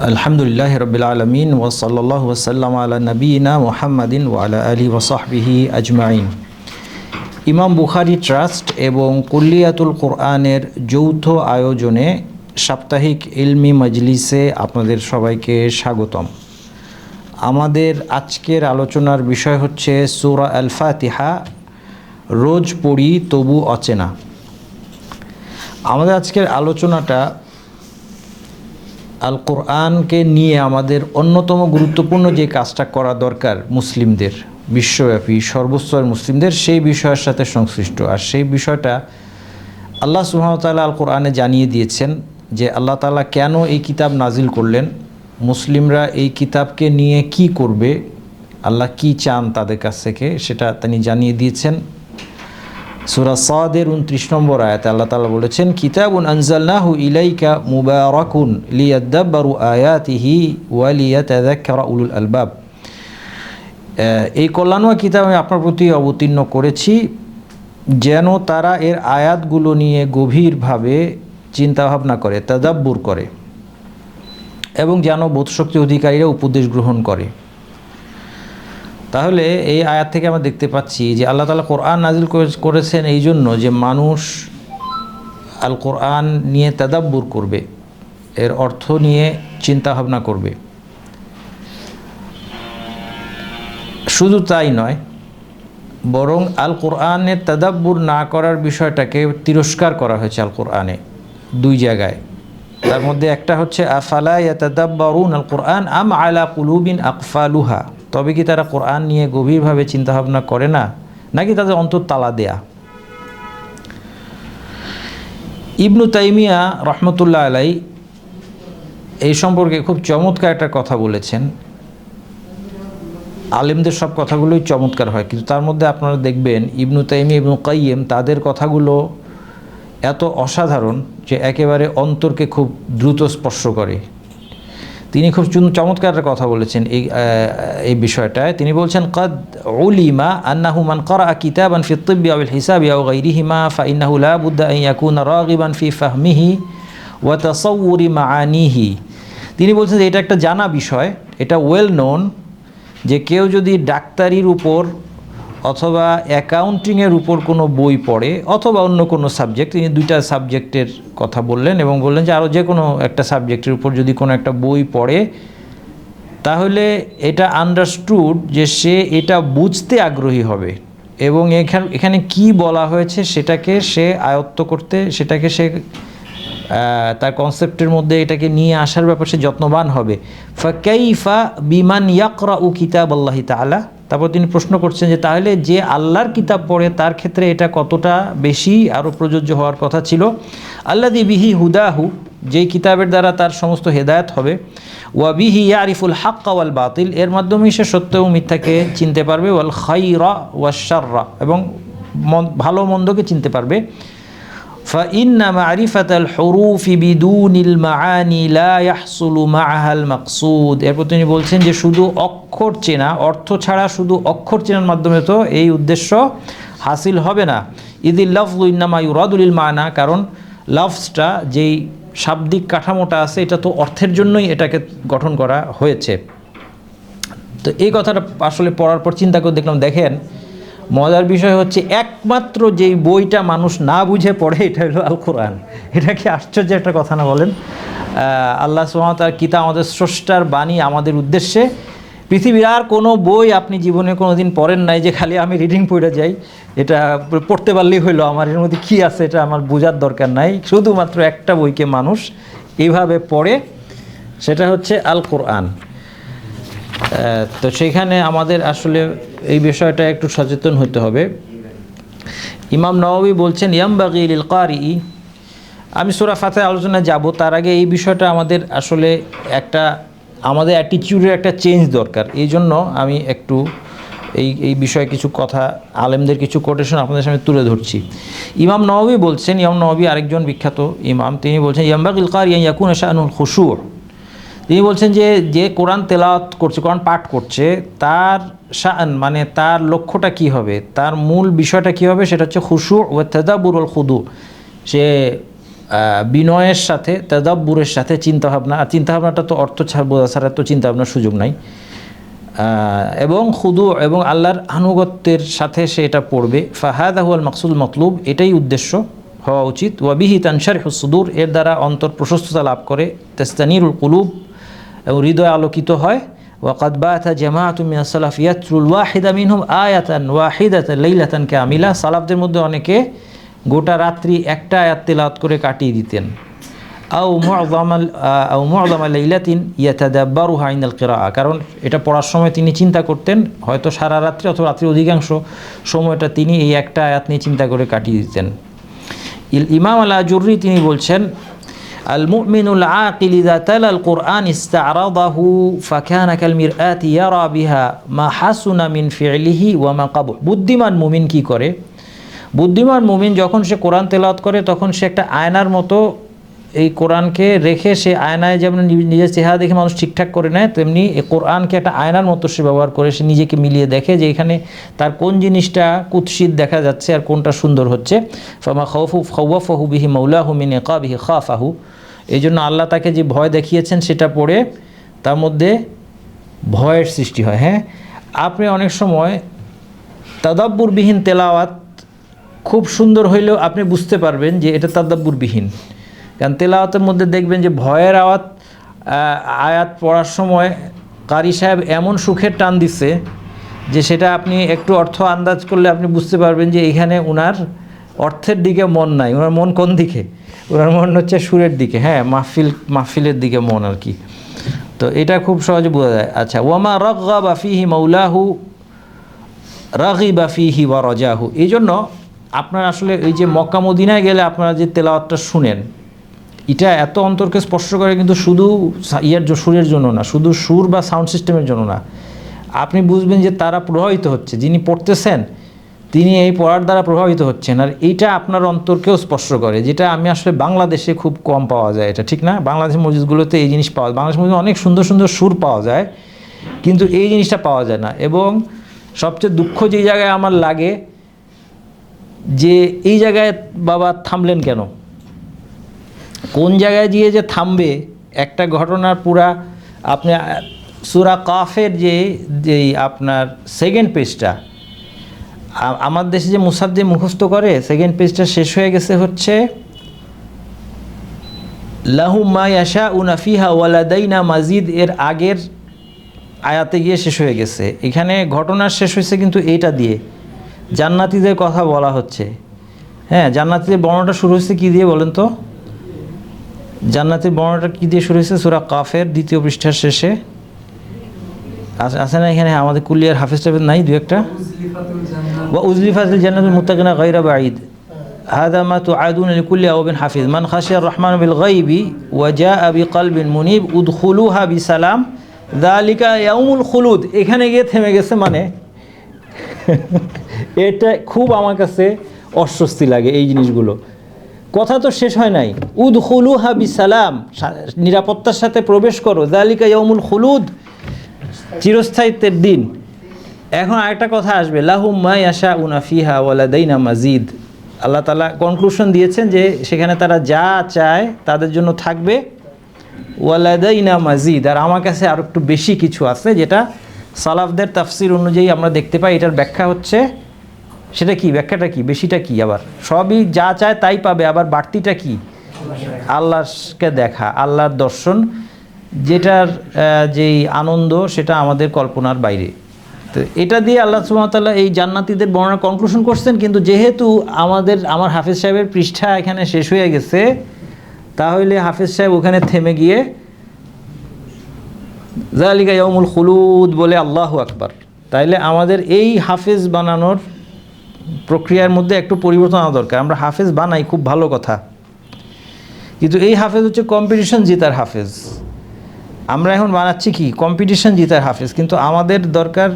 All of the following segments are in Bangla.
আলহামদুলিল্লাহি রাব্বিল আলামিন ওয়া সাল্লাল্লাহু ওয়া সাল্লামা আলা নবিয়িনা মুহাম্মাদিন ওয়া আলা আলিহি ওয়া সাহবিহি আজমাইন। ইমাম বুখারী ট্রাস্ট এবং কুল্লিয়াতুল কোরআনের যৌথ আয়োজনে সাপ্তাহিক ইলমি মজলিসে আপনাদের সবাইকে স্বাগতম। আমাদের আজকের আলোচনার বিষয় হচ্ছে সূরা আল ফাতিহা, রোজ পড়ি তবু অচেনা। আমাদের আজকের আলোচনাটা আল কোরআনকে নিয়ে আমাদের অন্যতম গুরুত্বপূর্ণ যে কাজটা করা দরকার মুসলিমদের, বিশ্বব্যাপী সর্বস্তরের মুসলিমদের, সেই বিষয়ের সাথে সংশ্লিষ্ট। আর সেই বিষয়টা আল্লাহ সুবহানাহু ওয়া তাআলা আল কোরআনে জানিয়ে দিয়েছেন যে আল্লাহ তাআলা কেন এই কিতাব নাজিল করলেন, মুসলিমরা এই কিতাবকে নিয়ে কি করবে, আল্লাহ কি চান তাদের কাছ থেকে, সেটা তিনি জানিয়ে দিয়েছেন। সূরা সাদের 29 নম্বর আয়াতে আল্লাহ তাআলা বলেছেন, কিতাবুন আনজালনাহু ইলাইকা মুবারাকুন লিয়াদাব্বারু আয়াতিহি ওয়া লিয়াতাযাক্কারা উলুল আলবাব। এই কল্যাণময় কিতাব আমি আপনার প্রতি অবতীর্ণ করেছি যেন তারা এর আয়াতগুলো নিয়ে গভীরভাবে চিন্তাভাবনা করে, তাদাব্বুর করে, এবং যেন বোধশক্তি অধিকারীরা উপদেশ গ্রহণ করে। তাহলে এই আয়াত থেকে আমরা দেখতে পাচ্ছি যে আল্লাহ তাআলা কোরআন নাজিল করেছেন এই জন্য যে মানুষ আল কোরআন নিয়ে তাদাব্বুর করবে, এর অর্থ নিয়ে চিন্তা ভাবনা করবে। শুধু তাই নয়, বরং আল কোরআনের তাদাব্বুর না করার বিষয়টাকে তিরস্কার করা হয়েছে আল কোরআনে দুই জায়গায়। তার মধ্যে একটা হচ্ছে আফালা ইয়াতাদাব্বারুন আল কোরআন আম আলা কুলুবিন আকফালুহা, তবে কি তারা কোরআন নিয়ে গভীরভাবে চিন্তাভাবনা করে না, নাকি তাদের অন্তর তালা দেয়া। ইবনু তাইমিয়া রহমতুল্লাহ আলাই এই সম্পর্কে খুব চমৎকার একটা কথা বলেছেন। আলেমদের সব কথাগুলোই চমৎকার হয়, কিন্তু তার মধ্যে আপনারা দেখবেন ইবনু তাইমিয়া, ইবনু কাইয়িম, তাদের কথাগুলো এত অসাধারণ যে একেবারে অন্তরকে খুব দ্রুত স্পর্শ করে। তিনি খুব চমৎকার একটা কথা বলেছেন এই বিষয়টায়। তিনি বলছেন, কাদ উলিমা আন্নাহু মান ক্বারা কিতাবান ফি তিব্বি আও আল হিসাবি আও গায়রিহিমা ফাইন্নাহু লা বুদ্দা আন ইয়াকুনা রাগিবান ফি ফাহমিহি ওয়া তাসাউরি মাআনিহি। তিনি বলছেন যে এটা একটা জানা বিষয়, এটা ওয়েল নোন, যে কেউ যদি ডাক্তারির উপর অথবা অ্যাকাউন্টিংয়ের উপর কোনো বই পড়ে অথবা অন্য কোনো সাবজেক্ট, তিনি দুইটা সাবজেক্টের কথা বললেন এবং বললেন যে আরও যে কোনো একটা সাবজেক্টের উপর যদি কোনো একটা বই পড়ে, তাহলে এটা আন্ডারস্টুড যে সে এটা বুঝতে আগ্রহী হবে এবং এখানে কি বলা হয়েছে সেটাকে সে আয়ত্ত করতে, সেটাকে সে তার কনসেপ্টের মধ্যে এটাকে নিয়ে আসার ব্যাপারে সে যত্নবান হবে। ফাকাইফা বিমান ইয়াকরাউ কিতাবাল্লাহি তাআলা। তারপর তিনি প্রশ্ন করছেন যে তাহলে যে আল্লাহর কিতাব পড়ে তার ক্ষেত্রে এটা কতটা বেশি আরও প্রযোজ্য হওয়ার কথা ছিল। আল্লাযী বিহি হুদাহু, যেই কিতাবের দ্বারা তার সমস্ত হেদায়েত হবে। ওয়া বিহি ইয়ারিফুল হাক্কা ওয়াল বাতিল, এর মাধ্যমেই সে সত্য এবং মিথ্যাকে চিনতে পারবে। ওয়াল খায়রা ওয়াশ শাররা, এবং ভালো মন্দকে চিনতে পারবে। ফাইন্না মারিফাতাল হুরুফি বিদুনিল মাআনি লা ইয়াহসুলু মাআহাল মাকসুদ। এরপর তিনি বলছেন যে শুধু অক্ষর চেনা, অর্থ ছাড়া শুধু অক্ষর চেনার মাধ্যমে তো এই উদ্দেশ্য হাসিল হবে না। ইদিল লাফযু ইন্নামা ইউরাদু লিল মানা, কারণ লফজটা যেই শাব্দিক কাঠামোটা আছে এটা তো অর্থের জন্যই এটাকে গঠন করা হয়েছে। তো এই কথাটা আসলে পড়ার পর চিন্তা করে দেখলাম, দেখেন মজার বিষয় হচ্ছে একমাত্র যেই বইটা মানুষ না বুঝে পড়ে এটা হলো আল কোরআন। এটা কি আশ্চর্য একটা কথা না বলেন? আল্লাহ সুবহানাহু ওয়া তাআলার কিতাব, আমাদের স্রষ্টার বাণী আমাদের উদ্দেশ্যে। পৃথিবীর আর কোনো বই আপনি জীবনে কোনো দিন পড়েন নাই যে খালি আমি রিডিং পড়ে যাই, এটা পড়তে পারলেই হইলো, আমার এর মধ্যে কী আছে এটা আমার বোঝার দরকার নাই। শুধুমাত্র একটা বইকে মানুষ এইভাবে পড়ে, সেটা হচ্ছে আল কোরআন। তো সেইখানে আমাদের আসলে এই বিষয়টা একটু সচেতন হতে হবে। ইমাম নওয়াবী বলছেন, ইয়ামবাগি লিল কারি, আমি সূরা ফাতিহা আলোচনায় যাব তার আগে এই বিষয়টা আমাদের আসলে আমাদের অ্যাটিটিউডের একটা চেঞ্জ দরকার। এই জন্য আমি একটু এই বিষয়ে কিছু কথা, আলেমদের কিছু কোটেশন আপনাদের সামনে তুলে ধরছি। ইমাম নওয়াবী বলছেন, ইমাম নওয়াবী আরেকজন বিখ্যাত ইমাম, তিনি বলছেন ইয়ামবাগিল কারি আন ইয়াকুনা শা'নুল খুশু'। তিনি বলছেন যে যে কোরআন তেলাওয়াত করছে, কোরআন পাঠ করছে, তার শাআন মানে তার লক্ষ্যটা কি হবে, তার মূল বিষয়টা কি হবে, সেটা হচ্ছে খুশু' ওয়া তাদাব্বুর ওয়াল খুদু'। সে বিনয়ের সাথে, তাদাব্বুরের সাথে চিন্তাভাবনা, আর চিন্তাভাবনাটা তো অর্থ বোঝা ছাড়া তো চিন্তাভাবনার সুযোগ নাই, এবং খুদু এবং আল্লাহর আনুগত্যের সাথে সে এটা পড়বে। ফাহাদা হুয়াল মাকসুদ মতলুব, এটাই উদ্দেশ্য হওয়া উচিত। ওয়াবিহি তানশারিহুস সুদূর, এর দ্বারা অন্তর প্রশস্ততা লাভ করে। তাস্তানিরুল কুলুব, এবং হৃদয় আলোকিত হয়। ওয়াকাদ বাতা জামাআতুম মিনাস সালাফ ইয়াতলুল ওয়াহিদা মিনহুম আয়াতান ওয়াহিদাতান লাইলাতান কামিলা, সালাফদের মধ্যে অনেকে গোটা রাত্রি একটা আয়াত তেলাওয়াত করে কাটিয়ে দিতেন। আও মুআযামা লাইলাতিন ইয়াতাদাব্বারুহা ইনদাল কিরাআ, কারণ এটা পড়ার সময় তিনি চিন্তা করতেন, হয়তো সারা রাত্রি অথবা রাত্রির অধিকাংশ সময়টা তিনি এই একটা আয়াত নিয়ে চিন্তা করে কাটিয়ে দিতেন। ইমাম আল আজুরি তিনি বলছেন, আল মুমিনুল আকিল ইযা তালাল কুরআন ইস্তা'রাদাহু ফাকানা কাল মিরআতি ইয়ারা বিহা মা হাসুনা মিন ফি'লিহি ওয়া মা কাবহ। বুদ্ধিমান মুমিন কি করে? বুদ্ধিমান মুমিন যখন সে কোরআন তেলাওয়াত করে তখন সে একটা আয়নার মতো এই কোরআনকে রেখে, সে আয়নায় যেমন নিজের চেহারা দেখে মানুষ ঠিকঠাক করে নেয়, তেমনি এই কোরআনকে একটা আয়নার মতো সে ব্যবহার করে সে নিজেকে মিলিয়ে দেখে যে এখানে তার কোন জিনিসটা কুৎসিত দেখা যাচ্ছে আর কোনটা সুন্দর হচ্ছে। ফামা খাওয়াফাহু বিহি মাওলাহু মিন ইকাবিহি খাফাহু, এই জন্য আল্লাহ তাকে যে ভয় দেখিয়েছেন সেটা পড়ে তার মধ্যে ভয়ের সৃষ্টি হয়। হ্যাঁ, আপনি অনেক সময় তাদাব্বুরবিহীন তেলাওয়াত খুব সুন্দর হইলেও আপনি বুঝতে পারবেন যে এটা তাদাব্বুরবিহীন, কারণ তেলাওয়াতের মধ্যে দেখবেন যে ভয়ের আয়াত পড়ার সময় কারি সাহেব এমন সুখের টান দিচ্ছে যে সেটা আপনি একটু অর্থ আন্দাজ করলে আপনি বুঝতে পারবেন যে এখানে ওনার অর্থের দিকে মন নাই, ওনার মন কোন দিকে? ওনার মন হচ্ছে সুরের দিকে, হ্যাঁ, মাহফিলের দিকে মন আর কি। তো এটা খুব সহজে বোঝা যায়। আচ্ছা, ওয়ামা রাগবা ফিহি মাওলাহু রাগিবা ফিহি ওয়া রাজাহু, এই জন্য আপনার আসলে এই যে মক্কা মদিনায় গেলে আপনারা যে তেলাওয়াতটা শুনেন, এটা এত অন্তরকে স্পর্শ করে, কিন্তু শুধু সুরের জন্য না, শুধু সুর বা সাউন্ড সিস্টেমের জন্য না, আপনি বুঝবেন যে তারা প্রভাবিত হচ্ছে, যিনি পড়তেছেন তিনি এই পড়ার দ্বারা প্রভাবিত হচ্ছেন, আর এইটা আপনার অন্তরকেও স্পর্শ করে, যেটা আমি আসলে বাংলাদেশে খুব কম পাওয়া যায়। এটা ঠিক না? বাংলাদেশের মসজিদগুলোতে এই জিনিস পাওয়া যায়, বাংলাদেশের মসজিদে অনেক সুন্দর সুন্দর সুর পাওয়া যায়, কিন্তু এই জিনিসটা পাওয়া যায় না। এবং সবচেয়ে দুঃখ যেই জায়গায় আমার লাগে যে এই জায়গায় বাবা থামলেন কেন, কোন জায়গায় গিয়ে যে থামবে, একটা ঘটনার পুরা আপনি সূরা কাফের যেই আপনার সেকেন্ড পেজটা, আমার দেশে যে মুসাফ যে মুখস্থ করে, সেকেন্ড পেজটা শেষ হয়ে গেছে হচ্ছে লাহুম মা ইয়াশাউনা ফিহা ওয়া লাদাইনা মাজিদ, এর আগের আয়াতে গিয়ে শেষ হয়ে গেছে। এখানে ঘটনা শেষ হয়েছে কিন্তু এইটা দিয়ে জান্নাতীদের কথা বলা হচ্ছে। হ্যাঁ, জান্নাতীদের বর্ণনাটা শুরু হয়েছে কী দিয়ে বলেন তো? জান্নাতের বর্ণনাটা কী দিয়ে শুরু হয়েছে? সূরা কাফের 2য় পৃষ্ঠার শেষে আছে না? এখানে আমাদের কুলিয়ার হাফেজ টাফেজ নাই দু একটা? ওয়া উজলিফাতিল জান্নাতুল মুত্তাকিনা গায়রা বাঈদ হাযা মা তুআদুনা লিকুল্লি আওয়াবিন হাফিজ মান খাশিয়ার রহমান বিল গায়বি ওয়া জাআ বিকলবিন মুনিব উদখুলুহা বিসালাম যালিকা ইয়াউমুল খুলুদ। এখানে গিয়ে থেমে গেছে, মানে এটা খুব আমার কাছে অস্বস্তি লাগে এই জিনিসগুলো। কথা তো শেষ হয় নাই, উদখুলুহা বিসালাম, নিরাপত্তার সাথে প্রবেশ করো, যালিকা ইয়াউমুল খুলুদ, চিরস্থায়িত্বের দিন। এখন আরেকটা কথা আসবে, লাহুম মা ইয়াশাউনা ফিহা ওয়া লাদাইনা মাজিদ। আল্লাহ তাআলা কনক্লুশন দিয়েছেন যে সেখানে তারা যা চায় তাদের জন্য থাকবে, ওয়া লাদাইনা মাজিদ, আর আমার কাছে আর একটু বেশি কিছু আছে, যেটা সালাফদের তাফসির অনুযায়ী আমরা দেখতে পাই। এটার ব্যাখ্যা হচ্ছে, সেটা কি? ব্যাখ্যাটা কি? বেশিটা কি? আবার সবই যা চায় তাই পাবে, আবার বাড়তিটা কি? আল্লাহকে দেখা, আল্লাহর দর্শন, যেটার যেই আনন্দ সেটা আমাদের কল্পনার বাইরে। তো এটা দিয়ে আল্লাহ সুবহানাহু ওয়া তাআলা এই জান্নাতীদের বর্ণনা কনক্লুশন করছেন, কিন্তু যেহেতু আমার হাফেজ সাহেবের পৃষ্ঠা এখানে শেষ হয়ে গেছে, তাহলে হাফেজ সাহেব ওখানে থেমে গিয়ে যালিকা ইয়াউমুল খুলুদ বলে আল্লাহু আকবার। তাইলে আমাদের এই হাফেজ বানানোর প্রক্রিয়ার মধ্যে একটু পরিবর্তন আনা দরকার। আমরা হাফেজ বানাই, খুব ভালো কথা, কিন্তু এই হাফেজ হচ্ছে কম্পিটিশন জিতার হাফেজ। আমরা এখন বানাচ্ছি কি? কম্পিটিশন জিতার হাফেজ। কিন্তু আমাদের দরকার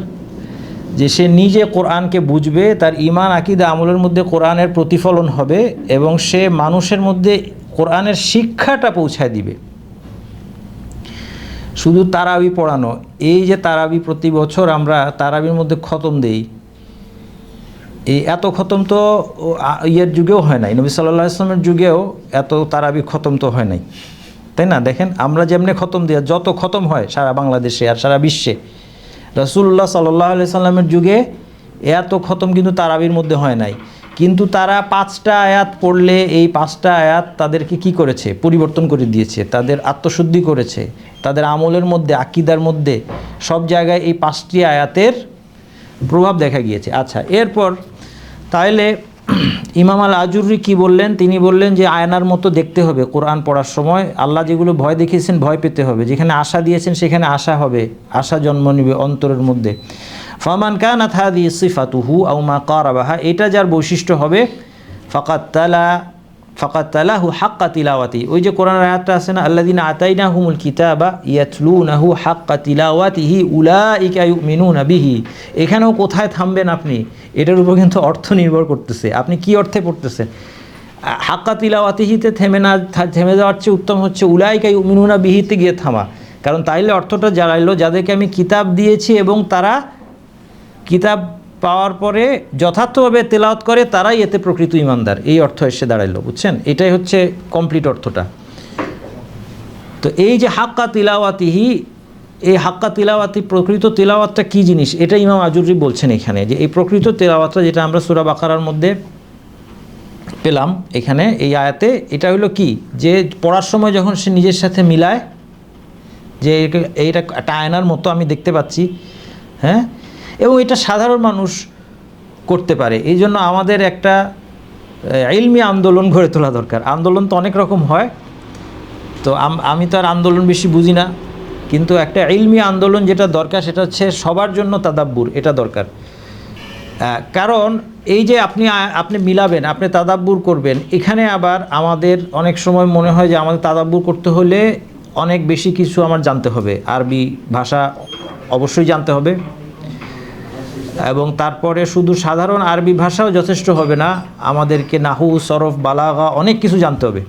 যে সে নিজে কোরআনকে বুঝবে, তার ঈমান আকীদা আমলের মধ্যে কোরআনের প্রতিফলন হবে, এবং সে মানুষের মধ্যে কোরআনের শিক্ষাটা পৌঁছায় দিবে। শুধু তারাবি পড়ানো, এই যে তারাবি প্রতি বছর আমরা তারাবির মধ্যে খতম দেই, এই এত খতম তো ইয়ের যুগেও হয় নাই, নবী সাল্লাল্লাহু আলাইহি ওয়াসাল্লামের যুগেও এত তারাবি খতম তো হয় নাই, তাই না? দেখেন আমরা যেমনি খতম দেওয়া, যত খতম হয় সারা বাংলাদেশে আর সারা বিশ্বে, রাসূলুল্লাহ সাল্লাল্লাহু আলাইহি সাল্লামের যুগে এত খতম কিন্তু তারাবির মধ্যে হয় নাই। কিন্তু তারা 5টা আয়াত পড়লে এই 5টা আয়াত তাদেরকে কি করেছে? পরিবর্তন করে দিয়েছে, তাদের আত্মশুদ্ধি করেছে, তাদের আমলের মধ্যে, আকীদার মধ্যে সব জায়গায় এই 5টি আয়াতের প্রভাব দেখা গিয়েছে। আচ্ছা, এরপর তাহলে ইমাম আল আজুরি কি বললেন? তিনি বললেন যে আয়নার মতো দেখতে হবে কোরআন পড়ার সময়। আল্লাহ যেগুলো ভয় দেখিয়েছেন ভয় পেতে হবে, যেখানে আশা দিয়েছেন সেখানে আশা হবে, আশা জন্ম নেবে অন্তরের মধ্যে। ফামান কানাত হাযিহি সিফাতুহু আও মা কারাবাহা, এটা যার বৈশিষ্ট্য হবে, ফাকাত তালাহু হাক্কা তিলাওয়াতি। ওই যে কোরআনের আয়াতটা আছে না, আল্লাযিনা আতাইনাহুমুল কিতাবা ইয়াতলুনাহু হাক্কা তিলাওয়াতিহি উলাইকা ইউমিনুনা বিহি। এখানেও কোথায় থামবেন আপনি? এটার উপর কিন্তু অর্থ নির্ভর করতেছে, আপনি কি অর্থে পড়তেছেন। হাক্কা তিলাওয়াতিহিতে থেমে যাওয়ার চেয়ে উত্তম হচ্ছে উলাইকা ইউমিনুনা বিহিতে গিয়ে থামা। কারণ তাইলে অর্থটা জানাইলো যাদেরকে আমি কিতাব দিয়েছি এবং তারা কিতাব পাওয়ার পরে যথার্থভাবে তেলাওয়াত করে তারাই এতে প্রকৃত ঈমানদার, এই অর্থ এসে দাঁড়াইলো, বুঝছেন? এটাই হচ্ছে কমপ্লিট অর্থটা। তো এই যে হাক্কা তিলাওয়াতিহি, এই হাক্কা তিলাওয়াতি, প্রকৃত তিলাওয়াতটা কী জিনিস, এটা ইমাম আজুরি বলছেন এখানে, যে এই প্রকৃত তিলাওয়াতটা যেটা আমরা সূরা বাকারার মধ্যে পেলাম এখানে এই আয়াতে, এটা হলো কি, যে পড়ার সময় যখন সে নিজের সাথে মিলায় যে এইটা একটা আয়নার মতো আমি দেখতে পাচ্ছি, হ্যাঁ, এবং এটা সাধারণ মানুষ করতে পারে। এই জন্য আমাদের একটা ইলমি আন্দোলন গড়ে তোলা দরকার। আন্দোলন তো অনেক রকম হয়, তো আমি তো আর আন্দোলন বেশি বুঝি না, কিন্তু একটা ইলমি আন্দোলন যেটা দরকার সেটা হচ্ছে সবার জন্য তাদাব্বুর, এটা দরকার। কারণ এই যে আপনি মিলাবেন, আপনি তাদাব্বুর করবেন, এখানে আবার আমাদের অনেক সময় মনে হয় যে আমাদের তাদাব্বুর করতে হলে অনেক বেশি কিছু আমার জানতে হবে, আরবি ভাষা অবশ্যই জানতে হবে, এবং তারপরে শুধু সাধারণ আরবি ভাষাও যথেষ্ট হবে না, আমাদেরকে নাহু, সরফ, বালাগা অনেক কিছু জানতে হবে।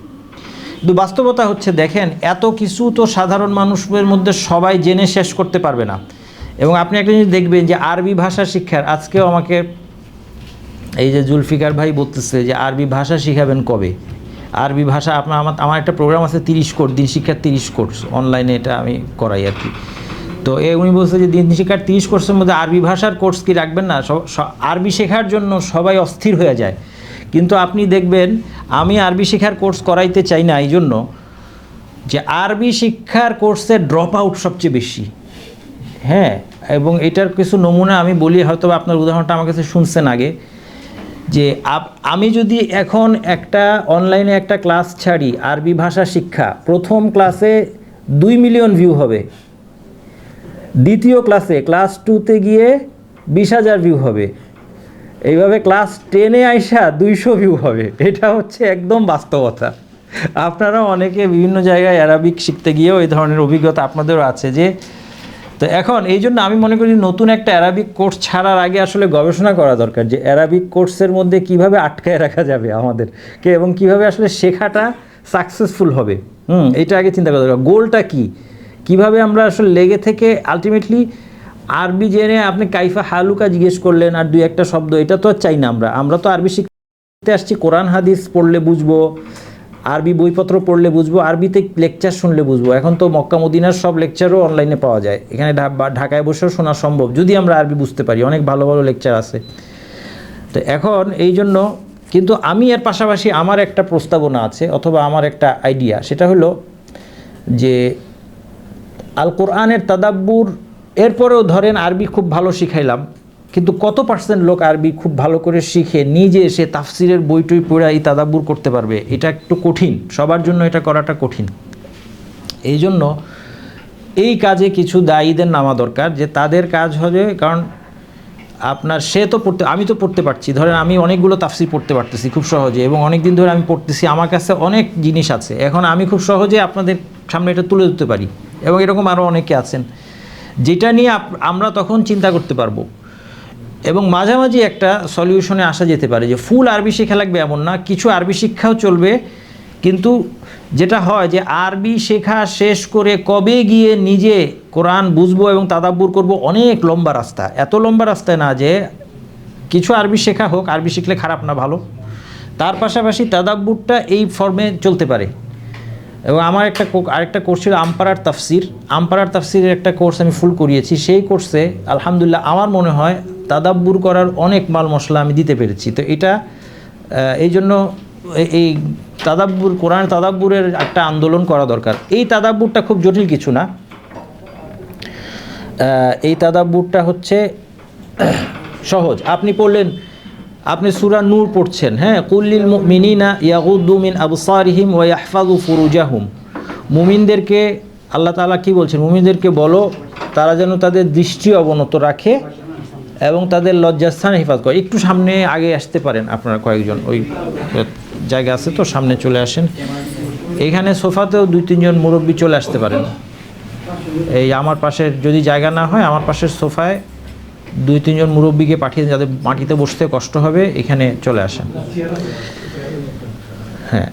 কিন্তু বাস্তবতা হচ্ছে, দেখেন এত কিছু তো সাধারণ মানুষের মধ্যে সবাই জেনে শেষ করতে পারবে না। এবং আপনি একটা জিনিস দেখবেন যে আরবি ভাষা শিক্ষার, আজকেও আমাকে এই যে জুলফিকার ভাই বলতেছে যে আরবি ভাষা শিখাবেন কবে, আরবি ভাষা আমার একটা প্রোগ্রাম আছে 30 কোর্স, দিন শিক্ষার 30 কোর্স অনলাইনে, এটা আমি করাই আর কি। তো উনি বলছে যে দিন শিক্ষার 30 কোর্সের মধ্যে আরবি ভাষার কোর্স কি রাখবেন না? আরবি শেখার জন্য সবাই অস্থির হয়ে যায়, কিন্তু আপনি দেখবেন আমি আরবি শেখার কোর্স করাইতে চাই না এই জন্য যে আরবি শিক্ষার কোর্সের ড্রপ আউট সবচেয়ে বেশি। হ্যাঁ, এবং এটার কিছু নমুনা আমি বলি, হয়তো আপনার উদাহরণটা আমার কাছে শুনছেন আগে, যে আমি যদি এখন একটা অনলাইনে একটা ক্লাস ছাড়ি আরবি ভাষা শিক্ষা, প্রথম ক্লাসে 2 মিলিয়ন ভিউ হবে, দ্বিতীয় ক্লাসে ক্লাস 2তে গিয়ে 20,000 ভিউ হবে, এইভাবে ক্লাস 10-এ আইসা 200 ভিউ হবে। এটা হচ্ছে একদম বাস্তবতা। আপনারা অনেকে বিভিন্ন জায়গায় অ্যারাবিক শিখতে গিয়েও এই ধরনের অভিজ্ঞতা আপনাদেরও আছে। যে তো এখন এই জন্য আমি মনে করি নতুন একটা অ্যারাবিক কোর্স ছাড়ার আগে আসলে গবেষণা করা দরকার, যে অ্যারাবিক কোর্সের মধ্যে কিভাবে আটকায় রাখা যাবে আমাদেরকে এবং কিভাবে আসলে শেখাটা সাকসেসফুল হবে। এটা আগে চিন্তা করা দরকার, গোলটা কী, কিভাবে আমরা আসলে লেগে থেকে আলটিমেটলি আরবি জেনে আপনি কাইফা হালুকা জিজ্ঞেস করলেন আর 2-1টা শব্দ, এটা তো আর চাই না। আমরা তো আরবি শিখতে আসছি, কোরআন হাদিস পড়লে বুঝবো, আরবি বইপত্র পড়লে বুঝবো, আরবিতে লেকচার শুনলে বুঝবো। এখন তো মক্কা মদিনার সব লেকচারও অনলাইনে পাওয়া যায়, এখানে ঢাকায় বসেও শোনা সম্ভব যদি আমরা আরবি বুঝতে পারি, অনেক ভালো ভালো লেকচার আছে। তো এখন এই জন্য কিন্তু আমি এর পাশাপাশি আমার একটা প্রস্তাবনা আছে অথবা আমার একটা আইডিয়া, সেটা হলো যে আল কোরআনের তাদাব্বুর, এরপরেও ধরেন আরবি খুব ভালো শিখাইলাম, কিন্তু কত পার্সেন্ট লোক আরবি খুব ভালো করে শিখে নিজে এসে তাফসিরের বইটই পড়ে এই তাদাব্বুর করতে পারবে? এটা একটু কঠিন, সবার জন্য এটা করাটা কঠিন। এই জন্য এই কাজে কিছু দায়ীদের নামা দরকার, যে তাদের কাজ হবে, কারণ আপনার সে তো পড়তে, আমি তো পড়তে পারছি, ধরেন আমি অনেকগুলো তাফসির পড়তে পারতেছি খুব সহজে, এবং অনেক দিন ধরে আমি পড়তেছি, আমার কাছে অনেক জিনিস আছে, এখন আমি খুব সহজে আপনাদের সামনে এটা তুলে ধরতে পারি, এবং এরকম আরও অনেকে আছেন, যেটা নিয়ে আমরা তখন চিন্তা করতে পারবো, এবং মাঝামাঝি একটা সলিউশনে আসা যেতে পারে। যে ফুল আরবি শেখা লাগবে এমন না, কিছু আরবি শিক্ষাও চলবে, কিন্তু যেটা হয় যে আরবি শেখা শেষ করে কবে গিয়ে নিজে কোরআন বুঝবো এবং তাদাব্বুর করব, অনেক লম্বা রাস্তা, এত লম্বা রাস্তায় না যে কিছু আরবি শেখা হোক, আরবি শিখলে খারাপ না, ভালো। তার পাশাপাশি তাদাব্বুরটা এই ফর্মে চলতে পারে। এবং আমার আরেকটা কোর্স ছিল আম্পারার তাফসিরের একটা কোর্স আমি ফুল করিয়েছি। সেই কোর্সে আলহামদুলিল্লাহ আমার মনে হয় তাদাব্বুর করার অনেক মাল মশলা আমি দিতে পেরেছি। তো এটা এই জন্য এই কোরআন তাদাব্বুরের একটা আন্দোলন করা দরকার। এই তাদাব্বুরটা খুব জটিল কিছু না। এই তাদাব্বুরটা হচ্ছে সহজ। আপনি পড়লেন, আপনি সূরা নূর পড়ছেন, হ্যাঁ, কুল্লিল মুমিনিনা ইয়াগুদ্দু মিন আবসারিহিম ওয়া ইয়াহফাযু ফুরুজাহুম। মুমিনদেরকে আল্লাহ তাআলা কি বলছেন? মুমিনদেরকে বলো তারা যেন তাদের দৃষ্টি অবনত রাখে এবং তাদের লজ্জাস্থান হেফাজত করে। একটু সামনে আগে আসতে পারেন আপনারা কয়েকজন, ওই জায়গা আছে তো, সামনে চলে আসেন। এখানে সোফাতেও 2-3 জন মুরব্বী চলে আসতে পারেন। এই আমার পাশের, যদি জায়গা না হয় আমার পাশের সোফায় 2-3 জন মুরব্বীকে পাঠিয়ে, যাদের মাটিতে বসতে কষ্ট হবে, এখানে চলে আসেন। হ্যাঁ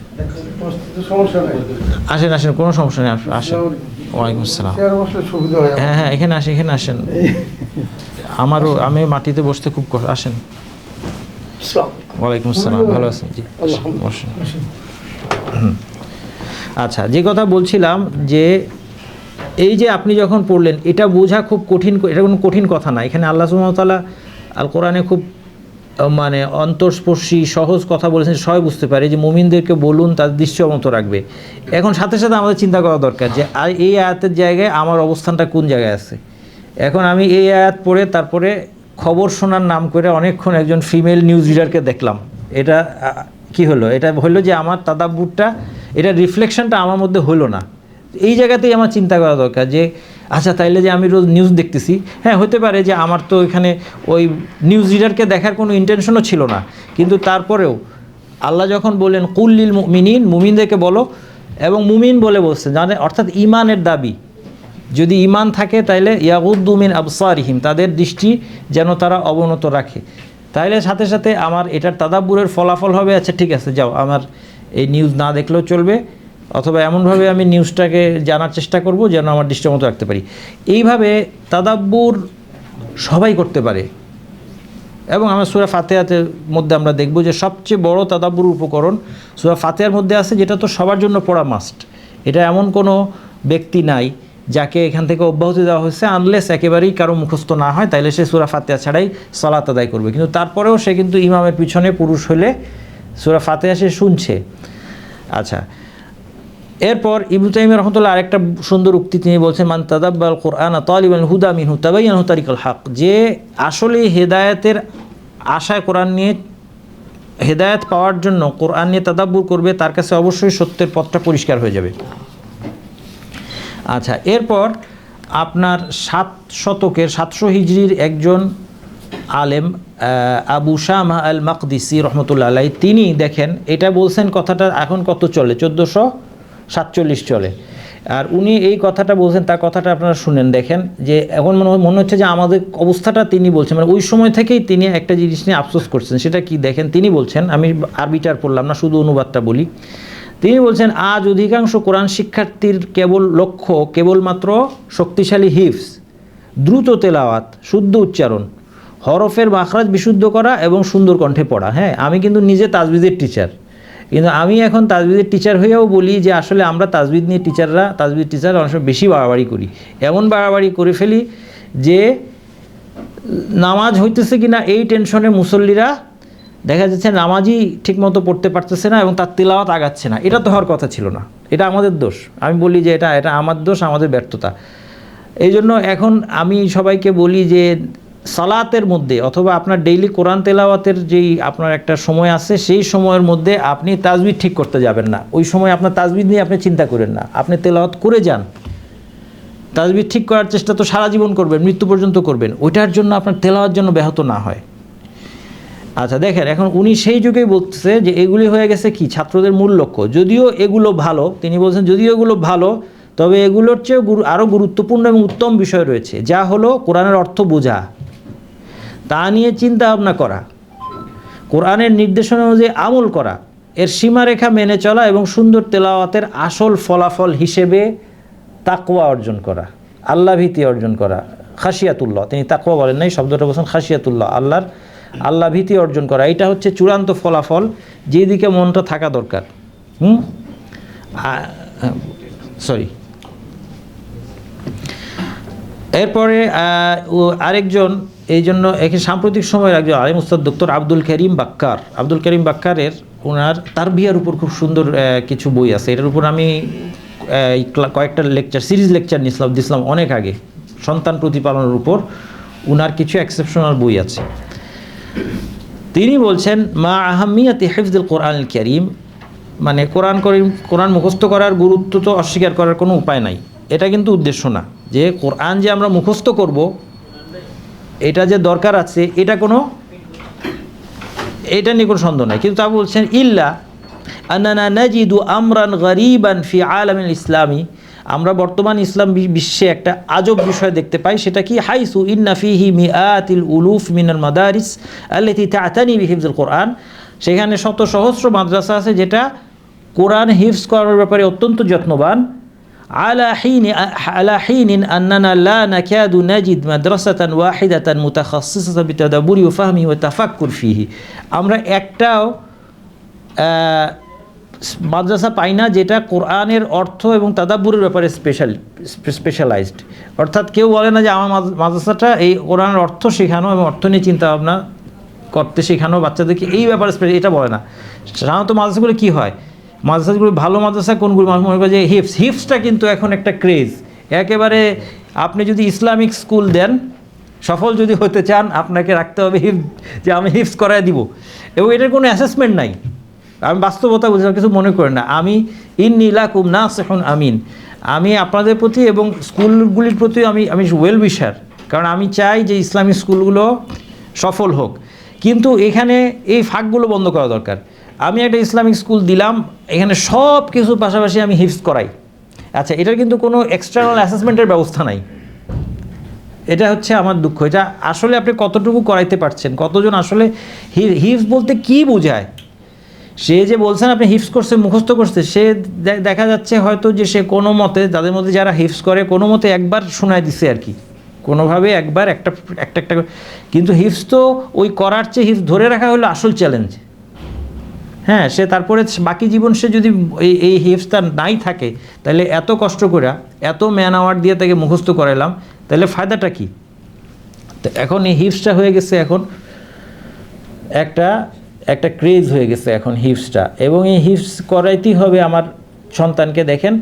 আসেন, কোনো সমস্যা নেই, আসেন। ওয়ালাইকুম আসসালাম। হ্যাঁ এখানে আসেন। আমি মাটিতে বসতে খুব কষ্ট। আসেন। ওয়ালাইকুম আসসালাম, ভালো আছেন? জি বসেন। আচ্ছা, যে কথা বলছিলাম যে এই যে আপনি যখন পড়লেন, এটা বোঝা খুব কঠিন, এটা কোনো কঠিন কথা না। এখানে আল্লাহ সুবহানাহু ওয়া তাআলা আল কোরআনে খুব মানে অন্তর্স্পর্শী সহজ কথা বলেছেন, সবাই বুঝতে পারে যে মুমিনদেরকে বলুন তাদের দৃষ্টি অবনত রাখবে। এখন সাথে সাথে আমাদের চিন্তা করা দরকার যে এই আয়াতের জায়গায় আমার অবস্থানটা কোন জায়গায় আছে। এখন আমি এই আয়াত পড়ে তারপরে খবর শোনার নাম করে অনেকক্ষণ একজন ফিমেল নিউজ রিডারকে দেখলাম। এটা কি হলো? এটা হলো যে আমার তাদাব্বুরটা, এটা রিফ্লেকশনটা আমার মধ্যে হলো না। এই জায়গাতেই আমার চিন্তা করা দরকার যে আচ্ছা তাইলে যে আমি রোজ নিউজ দেখতেছি, হ্যাঁ হতে পারে যে আমার তো এখানে ওই নিউজ রিডারকে দেখার কোনো ইন্টেনশনও ছিল না, কিন্তু তারপরেও আল্লাহ যখন বললেন কুল্লিল মুমিনিন, মুমিনদেরকে বলো, এবং মুমিন বলে বলছে জানে, অর্থাৎ ইমানের দাবি, যদি ইমান থাকে তাইলে ইয়াগুদ্দু মিন আবসারিহিম, তাদের দৃষ্টি যেন তারা অবনত রাখে। তাইলে সাথে সাথে আমার এটার তাদাব্বুরের ফলাফল হবে আচ্ছা ঠিক আছে, যাও আমার এই নিউজ না দেখলেও চলবে, অথবা এমনভাবে আমি নিউজটাকে জানার চেষ্টা করব যেন আমার দৃষ্টি মতো রাখতে পারি। এইভাবে তাদাব্বুর সবাই করতে পারে। এবং আমরা সূরা ফাতিহার মধ্যে আমরা দেখব যে সবচেয়ে বড় তাদাব্বুর উপকরণ সূরা ফাতিহার মধ্যে আছে, যেটা তো সবার জন্য পড়া মাস্ট। এটা এমন কোনো ব্যক্তি নাই যাকে এখান থেকে অব্যাহতি দেওয়া হয়েছে, আনলেস একেবারেই কারো মুখস্থ না হয়, তাইলে সে সূরা ফাতিহা ছাড়াই সালাত আদায় করবে। কিন্তু তারপরেও সে কিন্তু ইমামের পিছনে পুরুষ হলে সূরা ফাতিহা সে শুনছে। আচ্ছা, এরপর ইবনে তাইমিয়া রাহমাতুল্লাহ আরেকটা সুন্দর উক্তি তিনি বলছেন, মান তাদাব্বাল কুরআন তালিবাল হুদা মিনহু তাবায়ানহু তারিকাল হক, যে আসলে হেদায়েতের আশায় কোরআন নিয়ে, হেদায়েত পাওয়ার জন্য কোরআন নিয়ে তাদাব্বুর করবে, তার কাছে অবশ্যই সত্যের পথটা পরিষ্কার হয়ে যাবে। আচ্ছা, এরপর আপনার 700 হিজরির একজন আলেম আবু শামা আল মাকদিসি রহমতুল্লাহ আলাইহি, তিনি দেখেন এটা বলছেন, কথাটা এখন কত চলে, 1447 চলে। আর উনি এই কথাটা বলছেন, তার কথাটা আপনারা শুনেন, দেখেন যে এখন মনে হচ্ছে যে আমাদের অবস্থাটা তিনি বলছেন, মানে ওই সময় থেকেই তিনি একটা জিনিস নিয়ে আফসোস করছেন। সেটা কি দেখেন, তিনি বলছেন, আমি আরবিটার পড়লাম না, শুধু অনুবাদটা বলি। তিনি বলছেন, আজ অধিকাংশ কোরআন শিক্ষার্থীর কেবলমাত্র শক্তিশালী হিফজ, দ্রুত তেলাওয়াত, শুদ্ধ উচ্চারণ, হরফের মাখরাজ বিশুদ্ধ করা এবং সুন্দর কণ্ঠে পড়া। হ্যাঁ, আমি কিন্তু নিজে তাজবিদের টিচার, কিন্তু আমি এখন তাজবিদের টিচার হয়েও বলি যে আসলে আমরা তাজবিদ টিচার অনেক সময় বেশি বাড়াবাড়ি করি। এমন বাড়াবাড়ি করে ফেলি যে নামাজ হইতেছে কি না এই টেনশনে মুসল্লিরা দেখা যাচ্ছে নামাজই ঠিকমতো পড়তে পারতেছে না এবং তার তিলাওয়াত আগাচ্ছে না। এটা তো হওয়ার কথা ছিল না, এটা আমাদের দোষ। আমি বলি যে এটা আমার দোষ, আমাদের ব্যর্থতা। এই জন্য এখন আমি সবাইকে বলি যে সালাতের মধ্যে অথবা আপনার ডেইলি কোরআন তেলাওয়াতের যেই আপনার একটা সময় আছে, সেই সময়ের মধ্যে আপনি তাজবিদ ঠিক করতে যাবেন না। ওই সময় আপনার তাজবিদ নিয়ে আপনি চিন্তা করেন না, আপনি তেলাওয়াত করে যান। তাজবিদ ঠিক করার চেষ্টা তো সারা জীবন করবেন, মৃত্যু পর্যন্ত করবেন, ওইটার জন্য আপনার তেলাওয়াত যেন ব্যাহত না হয়। আচ্ছা দেখেন, এখন উনি সেই যুগেই বলছে যে এগুলি হয়ে গেছে কি ছাত্রদের মূল লক্ষ্য। যদিও এগুলো ভালো, তিনি বলছেন যদিও এগুলো ভালো, তবে এগুলোর চেয়েও আরও গুরুত্বপূর্ণ এবং উত্তম বিষয় রয়েছে, যা হলো কোরআনের অর্থ বোঝা, তা নিয়ে চিন্তা ভাবনা করা, কোরআনের নির্দেশনা অনুযায়ী আমল করা, এর সীমারেখা মেনে চলা এবং সুন্দর তেলাওয়াতের আসল ফলাফল হিসেবে তাকওয়া অর্জন করা, আল্লাহ ভীতি অর্জন করা, খাশিয়াতুল্লাহ। তিনি তাকওয়া বলেন নাই, শব্দটা বলছেন খাশিয়াতুল্লাহ, আল্লাহর আল্লাহ ভীতি অর্জন করা, এটা হচ্ছে চূড়ান্ত ফলাফল, যেদিকে মনটা থাকা দরকার। সরি, এরপরে আরেকজন, এই জন্য এখানে সাম্প্রতিক সময়ের একজন আলিম উস্তাদ ডক্টর আব্দুল করিম বাক্কারের ওনার তারবিয়ার উপর খুব সুন্দর কিছু বই আছে। এটার উপর আমি কয়েকটা সিরিজ লেকচার দিয়েছিলাম অনেক আগে, সন্তান প্রতিপালনের উপর উনার কিছু এক্সেপশনাল বই আছে। তিনি বলছেন মা আহাম্মিয়াতি হিফজুল কোরআনুল কারীম, মানে কোরআন মুখস্থ করার গুরুত্ব তো অস্বীকার করার কোনো উপায় নাই, এটা কিন্তু উদ্দেশ্য না। যে কোরআন যে আমরা মুখস্থ করব এটা যে দরকার আছে, এটা নিয়ে কোনো সন্দেহ নাই। কিন্তু তা বলছেন ইল্লা আন্নানা নাজিদু আমরান গরিবান ফি আলামিল ইসলামী, আমরা বর্তমান ইসলাম বিশ্বে একটা আজব বিষয় দেখতে পাই। সেটা কি? হাইসু ইন্না ফিহি মিআতিল উলুফ মিনাল মাদারিস আল্লাতী তা'তানি বিহিফযিল কোরআন, সেখানে শত সহস্র মাদ্রাসা আছে যেটা কোরআন হিফজ করার ব্যাপারে অত্যন্ত যত্নবান। আলা হিনিন আন্নানা লা নাকাদু নাজিদ মাদ্রাসাতান ওয়াহিদাতান মুতাখাসসিসাতান বিতাদাব্বুরি ওয়া ফাহমি ওয়া তাফাক্কুর ফিহি, আমরা একটাও মাদ্রাসা পাই না যেটা কোরআনের অর্থ এবং তাদাব্বুরের ব্যাপারে স্পেশালাইজড। অর্থাৎ কেউ বলে না যে আমার মাদ্রাসাটা এই কোরআনের অর্থ শেখানো এবং অর্থ নিয়ে চিন্তা ভাবনা করতে শেখানো বাচ্চাদেরকে, এই ব্যাপারে এটা বলে না। সাধারণত মাদ্রাসাগুলো কী হয়, মাদ্রাসাগুলো ভালো মাদ্রাসা কোনগুলো মানুষ মনে করে যে হিফজটা কিন্তু এখন একটা ক্রেজ। একেবারে আপনি যদি ইসলামিক স্কুল দেন, সফল যদি হতে চান, আপনাকে রাখতে হবে যে আমি হিফজ করায় দিব, এবং এটার কোনো অ্যাসেসমেন্ট নাই। আমি বাস্তবতা বুঝলাম, কিছু মনে করেন না। আমি ইন্নী লাকুম নাসিহুন আমিন, আমি আপনাদের প্রতি এবং স্কুলগুলির প্রতি আমি ওয়েল উইশার, কারণ আমি চাই যে ইসলামিক স্কুলগুলো সফল হোক। কিন্তু এখানে এই ফাঁকগুলো বন্ধ করা দরকার। আমি একটা ইসলামিক স্কুল দিলাম, এখানে সব কিছুর পাশাপাশি আমি হিফজ করাই, আচ্ছা, এটার কিন্তু কোনো এক্সটার্নাল অ্যাসেসমেন্টের ব্যবস্থা নাই। এটা হচ্ছে আমার দুঃখ। এটা আসলে আপনি কতটুকু করাইতে পারছেন, কতজন আসলে হিফজ বলতে কি বোঝায়। সে যে বলছেন আপনি হিফজ করছে, মুখস্থ করছে, সে দেখা যাচ্ছে হয়তো যে সে কোনো মতে, তাদের মধ্যে যারা হিফজ করে কোনো মতে একবার শোনায় দিছে আর কি, কোনোভাবে একবার একটা, কিন্তু হিফজ তো ওই করার চেয়ে হিফজ ধরে রাখা হলো আসল চ্যালেঞ্জ। হ্যাঁ, সে তারপরে বাকি জীবন সে যদি এই হিফজটা নাই থাকে, তাহলে এত কষ্ট করে এত ম্যান আওয়ার দিয়ে তাকে মুখস্থ করাইলাম, তাহলে ফায়দাটা কি? তো এখন এই হিফজটা হয়ে গেছে এখন একটা ক্রেজ হয়ে গেছে এখন হিফজটা, এবং এই হিফজ করাইতেই হবে আমার সন্তানকে। দেখেন,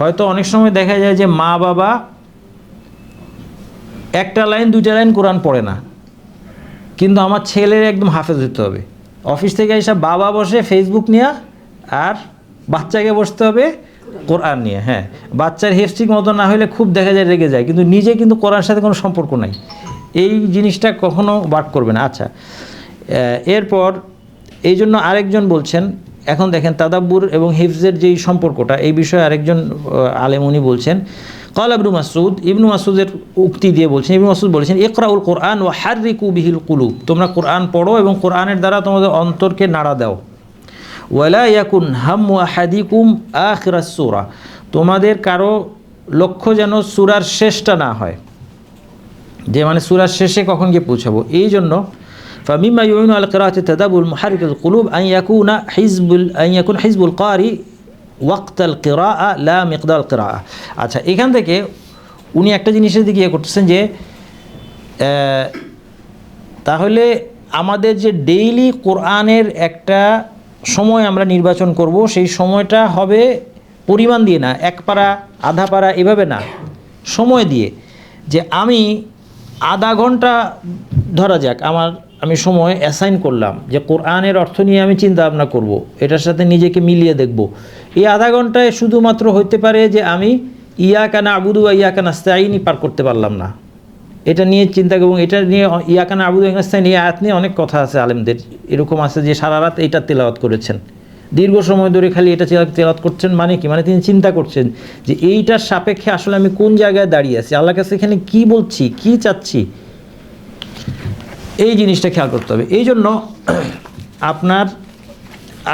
হয়তো অনেক সময় দেখা যায় যে মা বাবা একটা লাইন দুইটা লাইন কোরআন পড়ে না, কিন্তু আমার ছেলের একদম হাফেজ হতে হবে। অফিস থেকে এসে বাবা বসে ফেসবুক নিয়ে, আর বাচ্চাকে বসতে হবে কোরআন নিয়ে। হ্যাঁ, বাচ্চার হিফজ ঠিক মতো না হলে খুব দেখা যায় রেগে যায়, কিন্তু নিজে কিন্তু কোরআনের সাথে কোনো সম্পর্ক নাই। এই জিনিসটা কখনো ওয়ার্ক করবে না। আচ্ছা, এরপর এই জন্য আরেকজন বলছেন, এখন দেখেন তাদাব্বুর এবং হিফজের যেই সম্পর্কটা, এই বিষয়ে আরেকজন আলেম উনি বলছেন, ক্বালা ইবনু মাসউদের উক্তি দিয়ে বলছেন, ইবনু মাসউদ বলেছেন ইকরাউল কোরআন ওয়া হাররিকু বিহিল কুলুব, তোমরা কোরআন পড়ো এবং কোরআনের দ্বারা তোমাদের অন্তরকে নাড়া দাও। ওয়ালা ইয়াকুন হাম্মু আহাদিকুম আখিরাস সূরা, তোমাদের কারো লক্ষ্য যেন সূরার শেষটা না হয়, যে মানে সূরার শেষে কখন গিয়ে পৌঁছাবো। এই জন্য فمما يعين على قراءة التدبر محرك القلوب أن يكون حزب القارئ وقت القراءة لا مقدار القراءة। আচ্ছা, এখান থেকে উনি একটা জিনিসের দিকে ইয়ে করতেছেন যে তাহলে আমাদের যে ডেইলি কোরআনের একটা সময় আমরা নির্বাচন করব, সেই সময়টা হবে পরিমাণ দিয়ে না, এক পারা আধা পারা এভাবে না, সময় দিয়ে। যে আমি আধা ঘন্টা ধরা যাক আমি সময় অ্যাসাইন করলাম যে কোরআনের অর্থ নিয়ে আমি চিন্তা ভাবনা করব, এটার সাথে নিজেকে মিলিয়ে দেখব। এই আধা ঘন্টায় শুধুমাত্র হইতে পারে যে আমি ইয়াকা না'বুদু ওয়া ইয়াকা নাস্তাঈন পার করতে পারলাম না, এটা নিয়ে চিন্তা করব। এটা নিয়ে ইয়াকা না'বুদু ওয়া ইয়াকা নাস্তাঈন এই আয়াত নিয়ে অনেক কথা আছে আলেমদের, এরকম আছে যে সারা রাত এইটা তেলাওয়াত করেছেন, দীর্ঘ সময় ধরে খালি এটা তেলাওয়াত করছেন। মানে কি? মানে তিনি চিন্তা করছেন যে এইটার সাপেক্ষে আসলে আমি কোন জায়গায় দাঁড়িয়ে আছি, আল্লাহর কাছে এখানে কী বলছি, কী চাচ্ছি, এই জিনিসটা খেয়াল করতে হবে। এই জন্য আপনার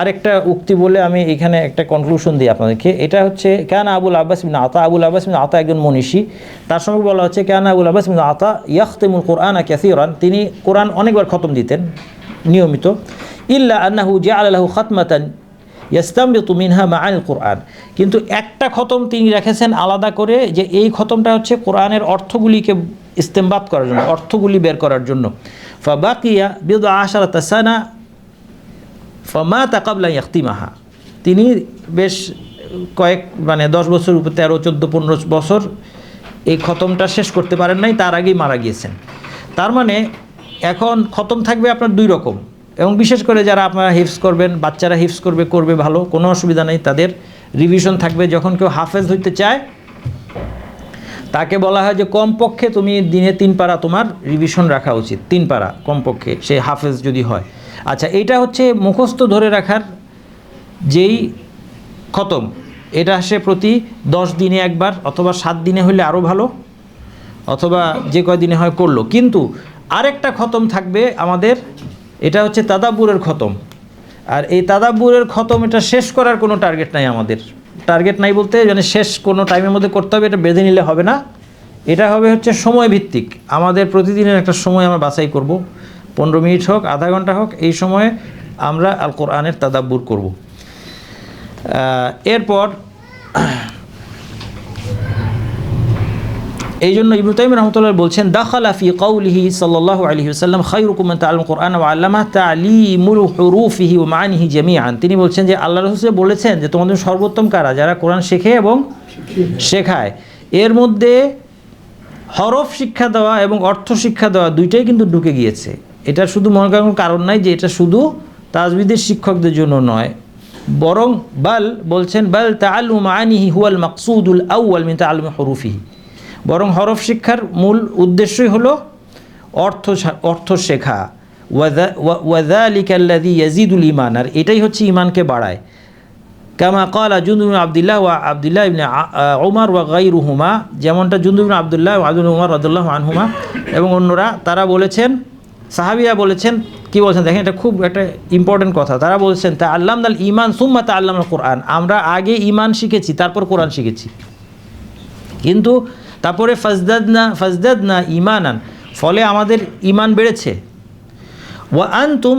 আরেকটা উক্তি বলে আমি এখানে একটা কনক্লুশন দিই আপনাদেরকে। এটা হচ্ছে কেন আবুল আব্বাস বিন আতা, আবুল আব্বাস বিন আতা একজন মনীষী, তার সঙ্গে বলা হচ্ছে কেন আবুল আব্বাস বিন আতা ইয়াখতিমুল কোরআন কাসীরান, তিনি কোরআন অনেকবার খতম দিতেন নিয়মিত। ইল্লা আন্নাহু জাআলা লাহু খাতমাতান ইয়াস্তামবিতু মিনহা মাআনিল কোরআন, কিন্তু একটা খতম তিনি রেখেছেন আলাদা করে, যে এই খতমটা হচ্ছে কোরআনের অর্থগুলিকে ইস্তেমবাত করার জন্য, অর্থগুলি বের করার জন্য। ফাবাকিয়া বিদআ আশারাতা সানা ফামাতা ক্বাবলা ইয়াখতিমাহা, তিনি বেশ কয়েক 10 বছর উপর 13, 14, 15 বছর এই খতমটা শেষ করতে পারেন নাই, তার আগেই মারা গিয়েছেন। তার মানে এখন খতম থাকবে আপনার 2 রকম, এবং বিশেষ করে যারা আপনারা হিফজ করবেন, বাচ্চারা হিফজ করবে ভালো, কোনো অসুবিধা নেই, তাদের রিভিশন থাকবে। যখন কেউ হাফেজ হইতে চায় তাকে বলা হয় যে কমপক্ষে তুমি দিনে 3 পারা তোমার রিভিশন রাখা উচিত, 3 পারা কমপক্ষে, সে হাফেজ যদি হয়। আচ্ছা, এটা হচ্ছে মুখস্থ ধরে রাখার যেই খতম, এটা সে প্রতি 10 দিনে একবার, অথবা 7 দিনে হলে আরও ভালো, অথবা যে কয়দিনে হয় করলো। কিন্তু আরেকটা খতম থাকবে আমাদের, এটা হচ্ছে তাদাব্বুরের খতম। আর এই তাদাব্বুরের খতম, এটা শেষ করার কোনো টার্গেট নাই আমাদের। টার্গেট নাই বলতে মানে শেষ কোনো টাইমের মধ্যে করতে হবে, এটা বেঁধে নিলে হবে না। এটা হবে হচ্ছে সময় ভিত্তিক, আমাদের প্রতিদিনের একটা সময় আমরা বাছাই করব, 15 মিনিট হোক, আধা ঘন্টা হোক, এই সময়ে আমরা আল কোরআনের তাদাব্বুর করব। এরপর এই জন্য ইবনে তাইমিয়া রাহমাতুল্লাহ বলছেন দাখালা ফি কওলিহি সাল্লাল্লাহু আলাইহি ওয়াসাল্লাম খায়রুকুম মান তাআল্লামাল কোরআন ওয়া আল্লামাহু তা'লিমুল হুরুফিহি ওয়া মাআনিহি জামিআন, তিনি বলছেন যে আল্লাহ রাসূল বলেছেন যে তোমাদের সর্বোত্তম কারা, যারা কোরআন শেখে এবং শেখায়। এর মধ্যে হরফ শিক্ষা দেওয়া এবং অর্থ শিক্ষা দেওয়া দুইটাই কিন্তু ঢুকে গিয়েছে। এটা শুধু মনে করার কোনো কারণ নাই যে এটা শুধু তাজবিদের শিক্ষকদের জন্য নয়, বরং বলছেন বাল তাআল্লুমু মাআনিহি হুয়াল মাকসুদুল আউয়াল মিন তাআল্লুমি হুরুফিহি, বরং হরফ শিক্ষার মূল উদ্দেশ্যই হলো অর্থ শেখা। ওয়াযালিকা আল্লাযী ইয়াজিদুল ঈমান, আর এটাই হচ্ছে ঈমানকে বাড়ায়। কামা ক্বালা জুনদুব ইবনে আব্দুল্লাহ ওয়া আব্দুল্লাহ ইবনে উমর ওয়া গায়রুহুমা, যেমনটা জুনদুব ইবনে আব্দুল্লাহ ওয়া আব্দুল্লাহ উমর রাদিয়াল্লাহু আনহুমা এবং অন্যরা, তারা বলেছেন, সাহাবিয়া বলেছেন, কি বলছেন দেখেন, এটা খুব একটা ইম্পর্টেন্ট কথা। তারা বলছেন তাআল্লামনাল ঈমান সুম্মা তাআল্লামনাল কোরআন, আমরা আগে ঈমান শিখেছি তারপর কোরআন শিখেছি। কিন্তু তারপরে ফাজদাদনা ঈমানান, ফলে আমাদের ঈমান বেড়েছে। ওয়া আনতুম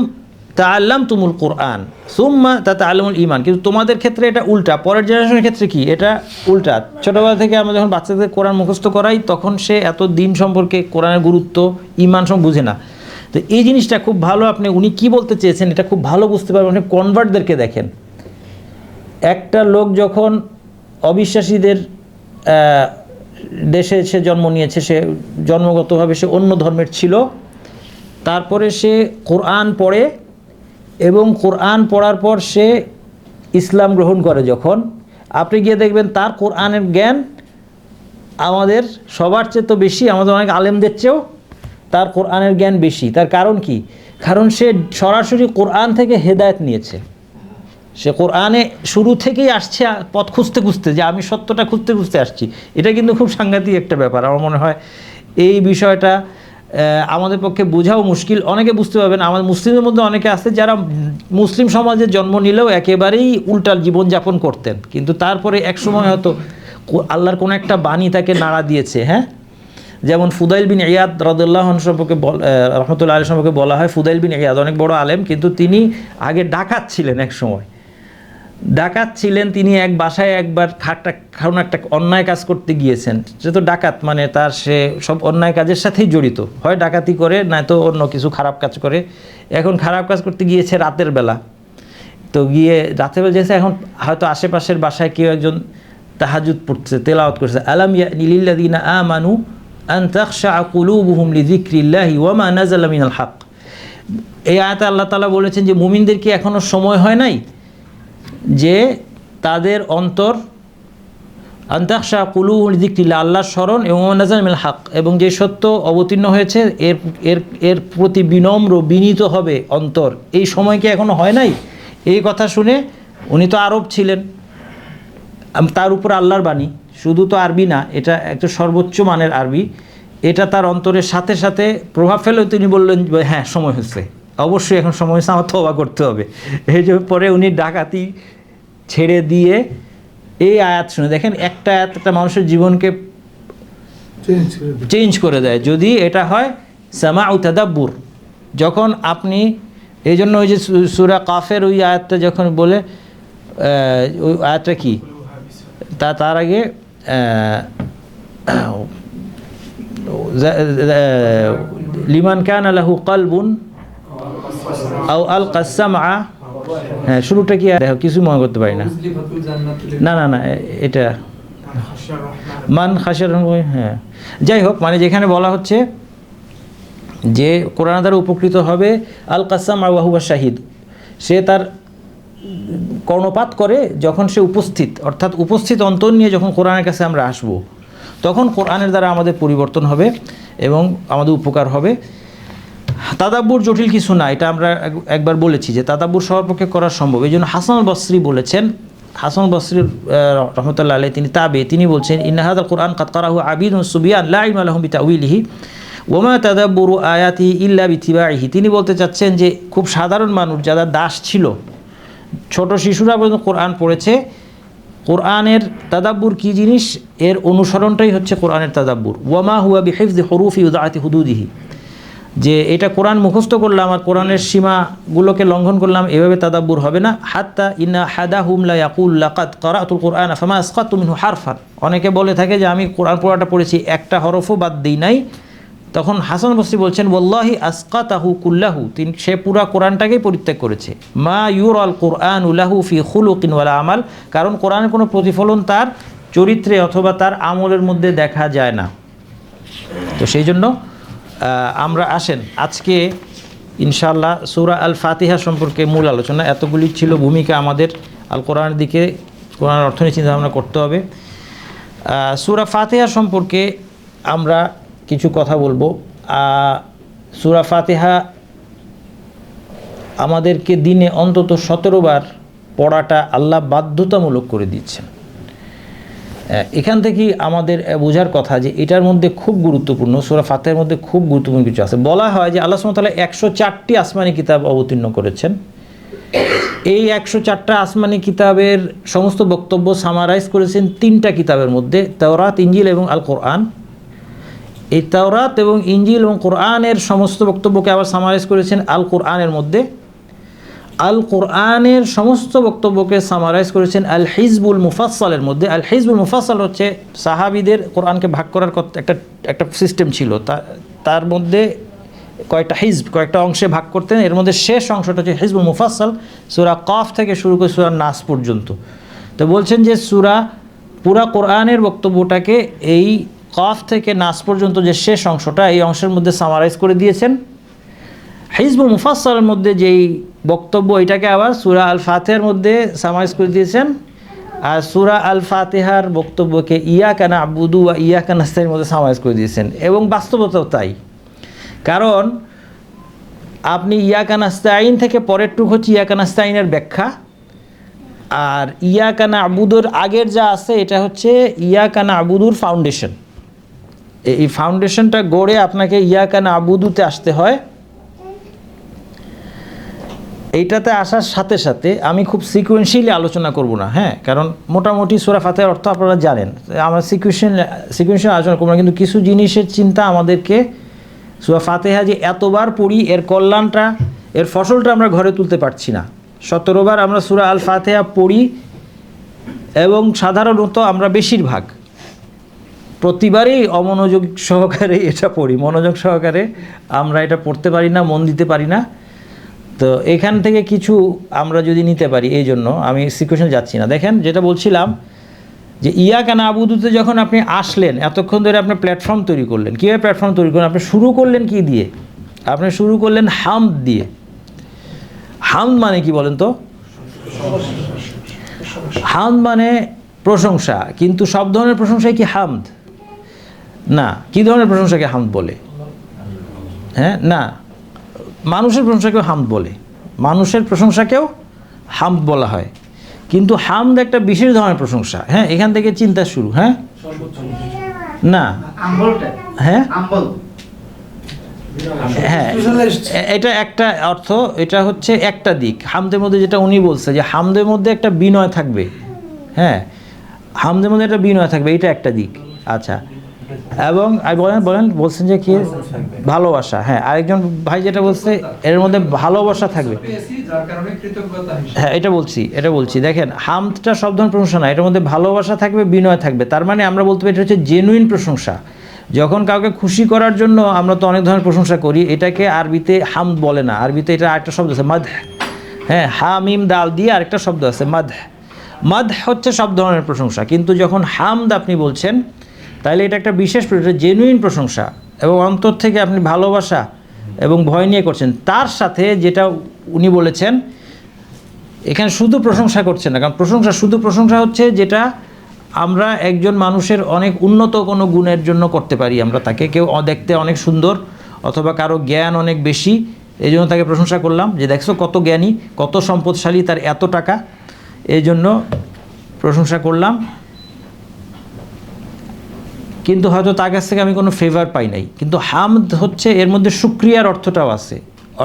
তাআল্লামতুমুল কোরআন সুম্মা তাতাআল্লামুল ঈমান, কিন্তু তোমাদের ক্ষেত্রে এটা উল্টা, পরের জেনারেশনের ক্ষেত্রে কি এটা উল্টা। ছোটোবেলা থেকে আমরা যখন বাচ্চাদের কোরআন মুখস্থ করাই, তখন সে এত দিন সম্পর্কে, কোরআনের গুরুত্ব, ঈমান সম্পর্কে বুঝে না। তো এই জিনিসটা খুব ভালো, উনি কি বলতে চেয়েছেন এটা খুব ভালো বুঝতে পারবেন। আপনি কনভার্টদেরকে দেখেন, একটা লোক যখন অবিশ্বাসীদের দেশে সে জন্ম নিয়েছে, সে জন্মগতভাবে সে অন্য ধর্মের ছিল, তারপরে সে কোরআন পড়ে এবং কোরআন পড়ার পর সে ইসলাম গ্রহণ করে, যখন আপনি গিয়ে দেখবেন তার কোরআনের জ্ঞান আমাদের সবার চেয়ে তো বেশি, আমাদের অনেক আলেমদের চেয়েও তার কোরআনের জ্ঞান বেশি। তার কারণ কি? কারণ সে সরাসরি কোরআন থেকে হেদায়েত নিয়েছে। সে কোরআনে শুরু থেকেই আসছে পথ খুঁজতে খুঁজতে, যে আমি সত্যটা খুঁজতে খুঁজতে আসছি। এটা কিন্তু খুব সাংঘাতিক একটা ব্যাপার। আমার মনে হয় এই বিষয়টা আমাদের পক্ষে বোঝাও মুশকিল। অনেকে বুঝতে পারবেন, আমাদের মুসলিমের মধ্যে অনেকে আছে যারা মুসলিম সমাজে জন্ম নিলেও একেবারেই উল্টা জীবনযাপন করতেন, কিন্তু তারপরে একসময় হয়তো আল্লাহর কোনো একটা বাণী তাকে নাড়া দিয়েছে। হ্যাঁ, যেমন ফুদাইল বিন ইয়াদ রাদিয়াল্লাহু আনহু সম্পর্কে রহমতুল্লাহ আলাইহি সম্পর্কে বলা হয়, ফুদাইল বিন ইয়াদ অনেক বড় আলেম, কিন্তু তিনি আগে ডাকাত ছিলেন। এক সময় ডাকাত ছিলেন তিনি, এক বাসায় একবার কারণ একটা অন্যায় কাজ করতে গিয়েছেন। সে তো ডাকাত, মানে তার সে সব অন্যায় কাজের সাথেই জড়িত, হয় ডাকাতি করে নয়তো অন্য কিছু খারাপ কাজ করে। এখন খারাপ কাজ করতে গিয়েছে রাতের বেলা, তো গিয়ে রাতের বেলা যেছে, এখন হয়তো আশেপাশের বাসায় কেউ একজন তাহাজ্জুদ পড়ছে, তেলাওয়াত করছে, আলাম ইয়ানি লিল্লাযিনা আমানু আন তাখশা কুলুবুহুম লিযিকরিল্লাহি ওয়া মা নাযালা মিনাল হক। এই আয়াতে আল্লাহ তাআলা বলেছেন যে মুমিনদের কি এখনো সময় হয় নাই যে তাদের অন্তর আন্তাখশা কুলুবুহুম লিযিকরিল্লাহ, আল্লাহর স্মরণ এবং নাযাল মিনাল হক, এবং যে সত্য অবতীর্ণ হয়েছে এর প্রতি বিনম্র বিনীত হবে অন্তর, এই সময় কি এখনো হয় নাই? এই কথা শুনে, উনি তো আরব ছিলেন, তার উপর আল্লাহর বাণী, শুধু তো আরবি না, এটা একটা সর্বোচ্চ মানের আরবি, এটা তার অন্তরের সাথে সাথে প্রভাব ফেলে তিনি বললেন হ্যাঁ সময় হয়েছে, অবশ্যই এখন সময় হয়েছে আমার তওবা করতে হবে। এই যে পরে উনি ডাকাতি ছেড়ে দিয়ে এই আয়াত শুনে দেখেন, একটা আয়াত একটা মানুষের জীবনকে চেঞ্জ করে দেয় যদি এটা হয় সামাউ তাদাব্বুর। যখন আপনি এই জন্য ওই যে সূরা কাফের ওই আয়াতটা যখন বলে, ওই আয়াতটা কি তার আগে লিমান কানা লাহু কলবুন আও আলকা সামআ, হ্যাঁ শুরুটা কি দেখো কিছু মনে করতে পারি না, না না না এটা মান খাশিয়ার, হ্যাঁ যাই হোক, মানে যেখানে বলা হচ্ছে যে কোরআন দ্বারা উপকৃত হবে আল কাসাম ওয়া হুয়া শাহিদ, সে তার কর্ণপাত করে যখন সে উপস্থিত, অর্থাৎ উপস্থিত অন্তর নিয়ে যখন কোরআনের কাছে আমরা আসব, তখন কোরআনের দ্বারা আমাদের পরিবর্তন হবে এবং আমাদের উপকার হবে। তাদাব্বুর জটিল কিছু না, এটা আমরা একবার বলেছি যে তাদাব্বুর সবার পক্ষে করা সম্ভব। এই জন্য হাসান আল বসরি বলেছেন, হাসান বসরি রহমতুল্লাহ আলাইহি তিনি তাবে, তিনি বলছেন ইন্না হাযাল কুরআন কাদ কারাহু আবিদুন সুবিয়ান লা ইলমা লাহুম বিতাউইলিহি ওয়া মা তাদাব্বুরু আয়াতি ইল্লা বিতিবাইহি। তিনি বলতে চাচ্ছেন যে খুব সাধারণ মানুষ যারা দাস ছিল, ছোট শিশুরা পর্যন্ত কোরআন পড়েছে, কোরআনের তাদাব্বুর কী জিনিস এর অনুসরণটাই হচ্ছে কোরআনের তাদাব্বুর। ওয়া মা হুয়া বিহিফযি হুরুফি ওয়াদাআতি হুদুদিহি, যে এটা কোরআন মুখস্থ করলাম আর কোরআনের সীমাগুলোকে লঙ্ঘন করলাম, এভাবে তাদাব্বুর হবে না। হাত্তা ইন্না হাদাহুম লা ইয়াকুল লাকাদ ক্বারাতুল কুরআন ফামা আসকাতু মিনহু হারফান, অনেকে বলে থাকে যে আমি কোরআন পুরাটা পড়েছি একটা হরফও বাদ দিই নাই, তখন হাসান বসরি বলছেন ওয়াল্লাহি আসকাতাহু কুল্লাহু, তিনি সে পুরা কোরআনটাকেই পরিত্যাগ করেছে। মা ইউরাল কুরআনু লাহু ফি খুলুকিন ওয়ালা আমাল, কারণ কোরআনের কোনো প্রতিফলন তার চরিত্রে অথবা তার আমলের মধ্যে দেখা যায় না। তো সেই জন্য আমরা আসেন আজকে ইনশাআল্লাহ সূরা আল ফাতিহা সম্পর্কে মূল আলোচনা। এতগুলি ছিল ভূমিকা আমাদের আল কোরআনের দিকে, কোরআনের অর্থ নিয়ে চিন্তাভাবনা করতে হবে। সূরা ফাতিহা সম্পর্কে আমরা কিছু কথা বলবো। সূরা ফাতিহা আমাদেরকে দিনে অন্তত 17 বার পড়াটা আল্লাহ বাধ্যতামূলক করে দিচ্ছেন। এখান থেকেই আমাদের বোঝার কথা যে এটার মধ্যে খুব গুরুত্বপূর্ণ, সূরা ফাতিহার মধ্যে খুব গুরুত্বপূর্ণ কিছু আছে। বলা হয় যে আল্লাহ সুবহানাহু ওয়া তাআলা 104টি আসমানি কিতাব অবতীর্ণ করেছেন। এই 104টা আসমানি কিতাবের সমস্ত বক্তব্য সামারাইজ করেছেন 3টা কিতাবের মধ্যে, তাওরাত, ইনজিল এবং আল কোরআন। এই তাওরাত এবং ইনজিল এবং কোরআনের সমস্ত বক্তব্যকে আবার সামারাইজ করেছেন আল কোরআনের মধ্যে। আল কোরআনের সমস্ত বক্তব্যকে সামারাইজ করেছেন আল হিজবুল মুফাসসালের মধ্যে। আল হিজবুল মুফাসসাল হচ্ছে সাহাবীদের কোরআনকে ভাগ করার একটা সিস্টেম ছিল, তার মধ্যে কয়েকটা হিজব, কয়েকটা অংশে ভাগ করতেন। এর মধ্যে শেষ অংশটা হচ্ছে হিজবুল মুফাসসাল, সূরা কাফ থেকে শুরু করে সূরা নাস পর্যন্ত। তো বলছেন যে পুরা কোরআনের বক্তব্যটাকে এই কাফ থেকে নাস পর্যন্ত যে শেষ অংশটা, এই অংশের মধ্যে সামারাইজ করে দিয়েছেন। হিজবুল মুফাসসালের মধ্যে যেই বক্তব্য, এটাকে আবার সূরা আল ফাতিহার মধ্যে সামারাইজ করে দিয়েছেন। আর সূরা আল ফাতিহার বক্তব্যকে ইয়াকা না'বুদু ওয়া ইয়াকা নাস্তাইনের মধ্যে সামারাইজ করে দিয়েছেন। এবং বাস্তবতাও তাই, কারণ আপনি ইয়াকা নাস্তাইন থেকে পরের টুক হচ্ছে ইয়াকা নাস্তাইনের ব্যাখ্যা, আর ইয়াকা না'বুদুর আগের যা আছে এটা হচ্ছে ইয়াকা না'বুদুর ফাউন্ডেশন। এই ফাউন্ডেশনটা গড়ে আপনাকে ইয়াকা না'বুদুতে আসতে হয়। এইটাতে আসার সাথে সাথে আমি খুব সিকুয়েন্সিয়ালি আলোচনা করব না, হ্যাঁ, কারণ মোটামুটি সূরা ফাতিহার অর্থ আপনারা জানেন, আমরা সিকুয়েন্সিয়াল আলোচনা করব না। কিন্তু কিছু জিনিসের চিন্তা আমাদেরকে, সূরা ফাতিহা যে এতবার পড়ি এর কল্যাণটা, এর ফসলটা আমরা ঘরে তুলতে পারছি না। 17 বার আমরা সূরা আল ফাতিহা পড়ি এবং সাধারণত আমরা বেশিরভাগ প্রতিবারই অমনোযোগ সহকারে এটা পড়ি, মনোযোগ সহকারে আমরা এটা পড়তে পারি না, মন দিতে পারি না। তো এখান থেকে কিছু আমরা যদি নিতে পারি, এই জন্য আমি সিকুয়েশন যাচ্ছি না। দেখেন যেটা বলছিলাম যে ইয়াকা না'বুদুতে যখন আপনি আসলেন, এতক্ষণ ধরে আপনি প্ল্যাটফর্ম তৈরি করলেন। কীভাবে প্ল্যাটফর্ম তৈরি করলেন? আপনি শুরু করলেন কি দিয়ে? আপনি শুরু করলেন হামদ দিয়ে। হামদ মানে কি বলেন তো? হামদ মানে প্রশংসা, কিন্তু সব ধরনের প্রশংসাই কি হামদ? না। কি ধরনের প্রশংসাকে হামদ বলে? হ্যাঁ, না, মানুষের প্রশংসাকেও হামদ বলে, মানুষের প্রশংসাকেও হামদ বলা হয়, কিন্তু হামদ একটা বিশেষ ধরনের প্রশংসা। হ্যাঁ, এখান থেকে চিন্তা শুরু। হ্যাঁ, না, হ্যাঁ, হ্যাঁ, এটা একটা অর্থ, এটা হচ্ছে একটা দিক হামদের মধ্যে, যেটা উনি বলছে যে হামদের মধ্যে একটা বিনয় থাকবে। হ্যাঁ, হামদের মধ্যে একটা বিনয় থাকবে, এটা একটা দিক। আচ্ছা, এবং বলছেন যে কি ভালোবাসা। হ্যাঁ, আরেকজন ভাই যেটা বলছে এর মধ্যে ভালোবাসা থাকবে। হ্যাঁ, এটা বলছি দেখেন, হামদটা সব ধরনের প্রশংসা না, এটার মধ্যে ভালোবাসা থাকবে, বিনয় থাকবে। তার মানে আমরা বলতে পারি এটা হচ্ছে জেনুইন প্রশংসা। যখন কাউকে খুশি করার জন্য আমরা তো অনেক ধরনের প্রশংসা করি, এটাকে আরবিতে হামদ বলে না, আরবিতে এটা আরেকটা শব্দ আছে মাদহ। হ্যাঁ, হা মিম দাল দিয়ে আরেকটা শব্দ আছে মাদহ। মাদহ হচ্ছে সব ধরনের প্রশংসা, কিন্তু যখন হামদ আপনি বলছেন তাহলে এটা একটা বিশেষ জেনুইন প্রশংসা, এবং অন্তর থেকে আপনি ভালোবাসা এবং ভয় নিয়ে করছেন। তার সাথে যেটা উনি বলেছেন এখানে শুধু প্রশংসা করছেন না, কারণ শুধু প্রশংসা হচ্ছে যেটা আমরা একজন মানুষের অনেক উন্নত কোনো গুণের জন্য করতে পারি। আমরা তাকে, কেউ দেখতে অনেক সুন্দর অথবা কারো জ্ঞান অনেক বেশি, এই জন্য তাকে প্রশংসা করলাম যে দেখছো কত জ্ঞানী, কত সম্পদশালী, তার এত টাকা, এই জন্য প্রশংসা করলাম। কিন্তু হয়তো তার কাছ থেকে আমি কোনো ফেভার পাই নাই। কিন্তু হামদ হচ্ছে এর মধ্যে শুকরিয়ার অর্থটাও আছে,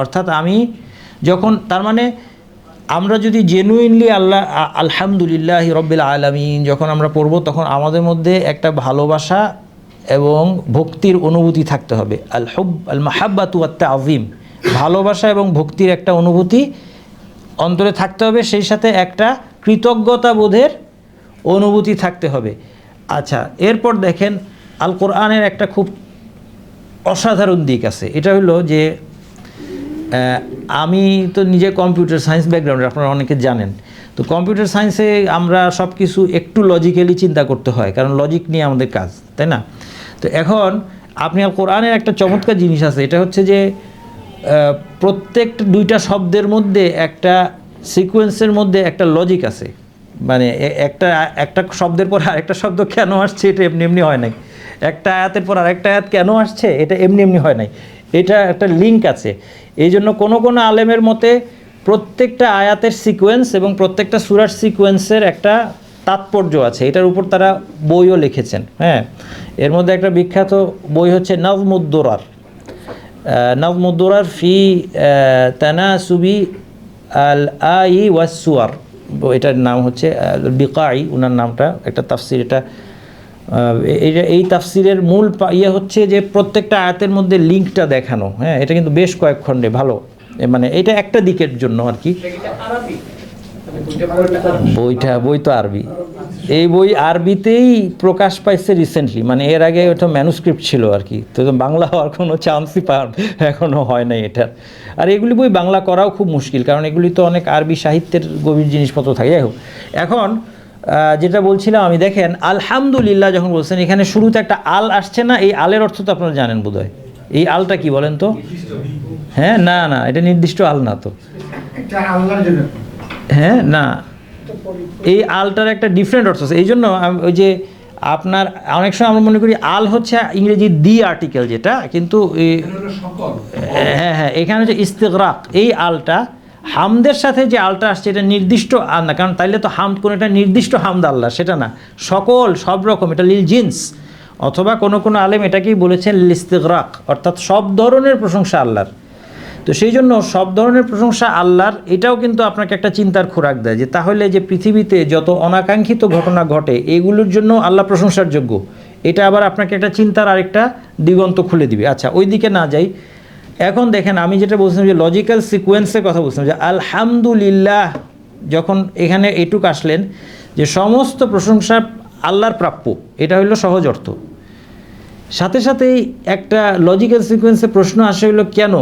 অর্থাৎ আমি যখন, তার মানে আমরা যদি জেনুইনলি আলহামদুলিল্লাহ রব্বিল আলামিন যখন আমরা পড়ব, তখন আমাদের মধ্যে একটা ভালোবাসা এবং ভক্তির অনুভূতি থাকতে হবে। আল মাহাব্বাতু ওয়াত তাযীম, ভালোবাসা এবং ভক্তির একটা অনুভূতি অন্তরে থাকতে হবে, সেই সাথে একটা কৃতজ্ঞতা বোধের অনুভূতি থাকতে হবে। আচ্ছা, এরপর দেখেন আল কোরআনের একটা খুব অসাধারণ দিক আছে, এটা হলো যে আমি তো নিজে কম্পিউটার সায়েন্স ব্যাকগ্রাউন্ডে, আপনারা অনেকে জানেন। তো কম্পিউটার সায়েন্সে আমরা সব কিছু একটু লজিক্যালি চিন্তা করতে হয়, কারণ লজিক নিয়ে আমাদের কাজ, তাই না? তো এখন আপনি আল কোরআনের একটা চমৎকার জিনিস আছে, এটা হচ্ছে যে প্রত্যেকটা দুইটা শব্দের মধ্যে একটা সিকোয়েন্সের মধ্যে একটা লজিক আছে। মানে একটা শব্দের পর আরেকটা শব্দ কেন আসছে এটা এমনি এমনি হয় নাই, একটা আয়াতের পর আরেকটা আয়াত কেন আসছে এটা এমনি এমনি হয় নাই, এটা একটা লিঙ্ক আছে। এই জন্য কোনো আলেমের মতে প্রত্যেকটা আয়াতের সিকোয়েন্স এবং প্রত্যেকটা সূরার সিকোয়েন্সের একটা তাৎপর্য আছে, এটার উপর তারা বইও লিখেছেন। হ্যাঁ, এর মধ্যে একটা বিখ্যাত বই হচ্ছে নাজমুদ্দুরার ফি তানাসুবি আল আই ওয়াস সুয়ার, এটার নাম হচ্ছে বিকাই, উনার নামটা, একটা তাফসির। এই তাফসিরের মূল হচ্ছে যে প্রত্যেকটা আয়াতের মধ্যে লিঙ্কটা দেখানো। হ্যাঁ, এটা কিন্তু বেশ কয়েক খণ্ডে, ভালো, মানে এটা একটা দিকের জন্য আর কি। বই তো আরবি, এই বই আরবিতেই প্রকাশ পাইছে রিসেন্টলি, মানে এর আগে ওটা ম্যানুস্ক্রিপ্ট ছিল আর কি, তো বাংলা হওয়ার কোনো চান্সই এখনও হয় নাই এটার। আর এগুলি বই বাংলা করাও খুব মুশকিল, কারণ এগুলি তো অনেক আরবি সাহিত্যের গভীর জিনিসপত্র থাকে। যাই হোক, এখন যেটা বলছিলাম আমি, দেখেন আলহামদুলিল্লাহ যখন বলছেন, এখানে শুরুতে একটা আল আসছে না, এই আলের অর্থ তো আপনারা জানেন বোধহয়। এই আলটা কি বলেন তো? হ্যাঁ, না, এটা নির্দিষ্ট আল না তো। হ্যাঁ, না, এই আলটার একটা ডিফারেন্ট অর্থ আছে। এই জন্য ওই যে আপনার অনেক সময় আমরা মনে করি আল হচ্ছে ইংরেজি দি আর্টিকেল, যেটা কিন্তু হ্যাঁ, এখানে হচ্ছে ইস্তিগরাক। এই আলটা হামদের সাথে যে আলটা আসছে এটা নির্দিষ্ট আল না, কারণ তাইলে তো হামদ কোনো একটা নির্দিষ্ট হামদ আল্লাহ, সেটা না, সব রকম, এটা লিল জিন্স। অথবা কোনো আলেম এটাকেই বলেছেন লিল ইস্তিগরাক, অর্থাৎ সব ধরনের প্রশংসা আল্লাহর। তো সেই জন্য সব ধরনের প্রশংসা আল্লাহর, এটাও কিন্তু আপনাকে একটা চিন্তার খোরাক দেয় যে তাহলে যে পৃথিবীতে যত অনাকাঙ্ক্ষিত ঘটনা ঘটে এগুলোর জন্য আল্লাহ প্রশংসার যোগ্য, এটা আবার আপনাকে একটা চিন্তার আরেকটা দিগন্ত খুলে দিবে। আচ্ছা, ওই দিকে না যাই, এখন দেখেন আমি যেটা বলছিলাম যে লজিক্যাল সিকোয়েন্সের কথা বলছিলাম, যে আলহামদুলিল্লাহ যখন এখানে এটুক আসলেন যে সমস্ত প্রশংসা আল্লাহর প্রাপ্য, এটা হলো সহজ অর্থ। সাথে সাথেই একটা লজিক্যাল সিকোয়েন্সে প্রশ্ন আসে হলো কেন,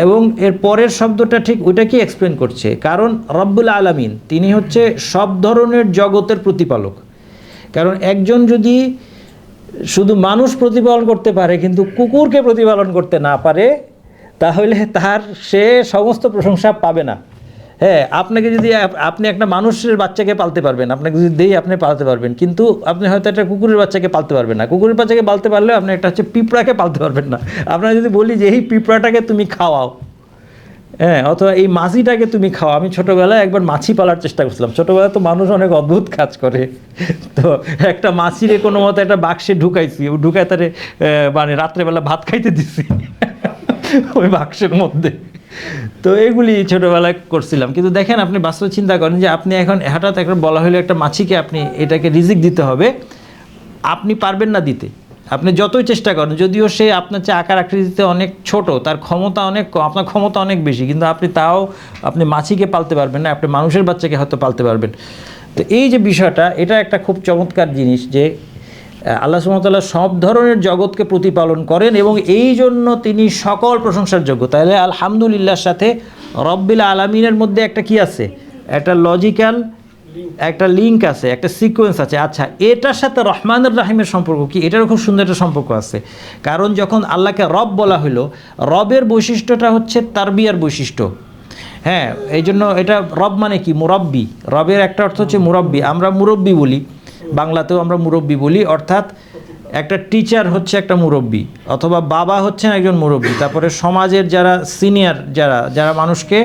এবং এর পরের শব্দটা ঠিক ওইটাকেই এক্সপ্লেন করছে। কারণ রব্বুল আলামিন তিনি হচ্ছে সব ধরনের জগতের প্রতিপালক। কারণ একজন যদি শুধু মানুষ প্রতিপালন করতে পারে কিন্তু কুকুরকে প্রতিপালন করতে না পারে, তাহলে সে সমস্ত প্রশংসা পাবে না। হ্যাঁ, আপনাকে যদি আপনি একটা মানুষের বাচ্চাকে পালতে পারবেন, আপনাকে যদি দেই আপনি পালতে পারবেন, কিন্তু আপনি হয়তো একটা কুকুরের বাচ্চাকে পালতে পারবেন না। কুকুরের বাচ্চাকে পালতে পারলেও আপনি একটা হচ্ছে পিঁপড়াকে পালতে পারবেন না। আপনারা যদি বলি যে এই পিঁপড়াটাকে তুমি খাওয়াও, হ্যাঁ, অথবা এই মাছিটাকে তুমি খাও। আমি ছোটোবেলায় একবার মাছি পালার চেষ্টা করছিলাম। ছোটোবেলায় তো মানুষ অনেক অদ্ভুত কাজ করে, তো একটা মাছিরে কোনো মতো একটা বাক্সে ঢুকাইছি, ঢুকাই তারে মানে রাত্রেবেলা ভাত খাইতে দিছি ওই বাক্সের মধ্যে। তো এগুলি ছোটোবেলায় করছিলাম। কিন্তু দেখেন, আপনি বাস্তবে চিন্তা করেন যে আপনি এখন হঠাৎ একটা বলা হলো একটা মাছিকে আপনি এটাকে রিজিক দিতে হবে, আপনি পারবেন না দিতে। আপনি যতই চেষ্টা করেন, যদিও সে আপনার চেয়ে আকার আকৃতিতে অনেক ছোট, তার ক্ষমতা অনেক কম, আপনার ক্ষমতা অনেক বেশি, কিন্তু আপনি মাছিকে পালতে পারবেন না, আপনি মানুষের বাচ্চাকে হয়তো পালতে পারবেন। তো এই যে বিষয়টা, এটা একটা খুব চমৎকার জিনিস যে আল্লাহ সুবহানাহু ওয়া তাআলা সব ধরনের জগৎকে প্রতিপালন করেন এবং এই জন্য তিনি সকল প্রশংসার যোগ্য। তাহলে আলহামদুলিল্লাহর সাথে রব্বিল আলামিনের মধ্যে একটা কি আছে, একটা লজিক্যাল একটা লিঙ্ক আছে, একটা সিকোয়েন্স আছে। আচ্ছা, এটার সাথে রহমানুর রাহিমের সম্পর্ক কি? এটারও খুব সুন্দর একটা সম্পর্ক আছে। কারণ যখন আল্লাহকে রব বলা হলো, রবের বৈশিষ্ট্যটা হচ্ছে তারবিয়ার বৈশিষ্ট্য। হ্যাঁ, এই জন্য এটা রব মানে কি? মুরব্বি। রবের একটা অর্থ হচ্ছে মুরব্বি। আমরা মুরব্বি বলি, বাংলাতেও আমরা মুরব্বি বলি, অর্থাৎ একটা টিচার হচ্ছে একটা মুরব্বি, অথবা বাবা হচ্ছেন একজন মুরব্বি। তারপরে সমাজের যারা সিনিয়র, যারা মানুষকে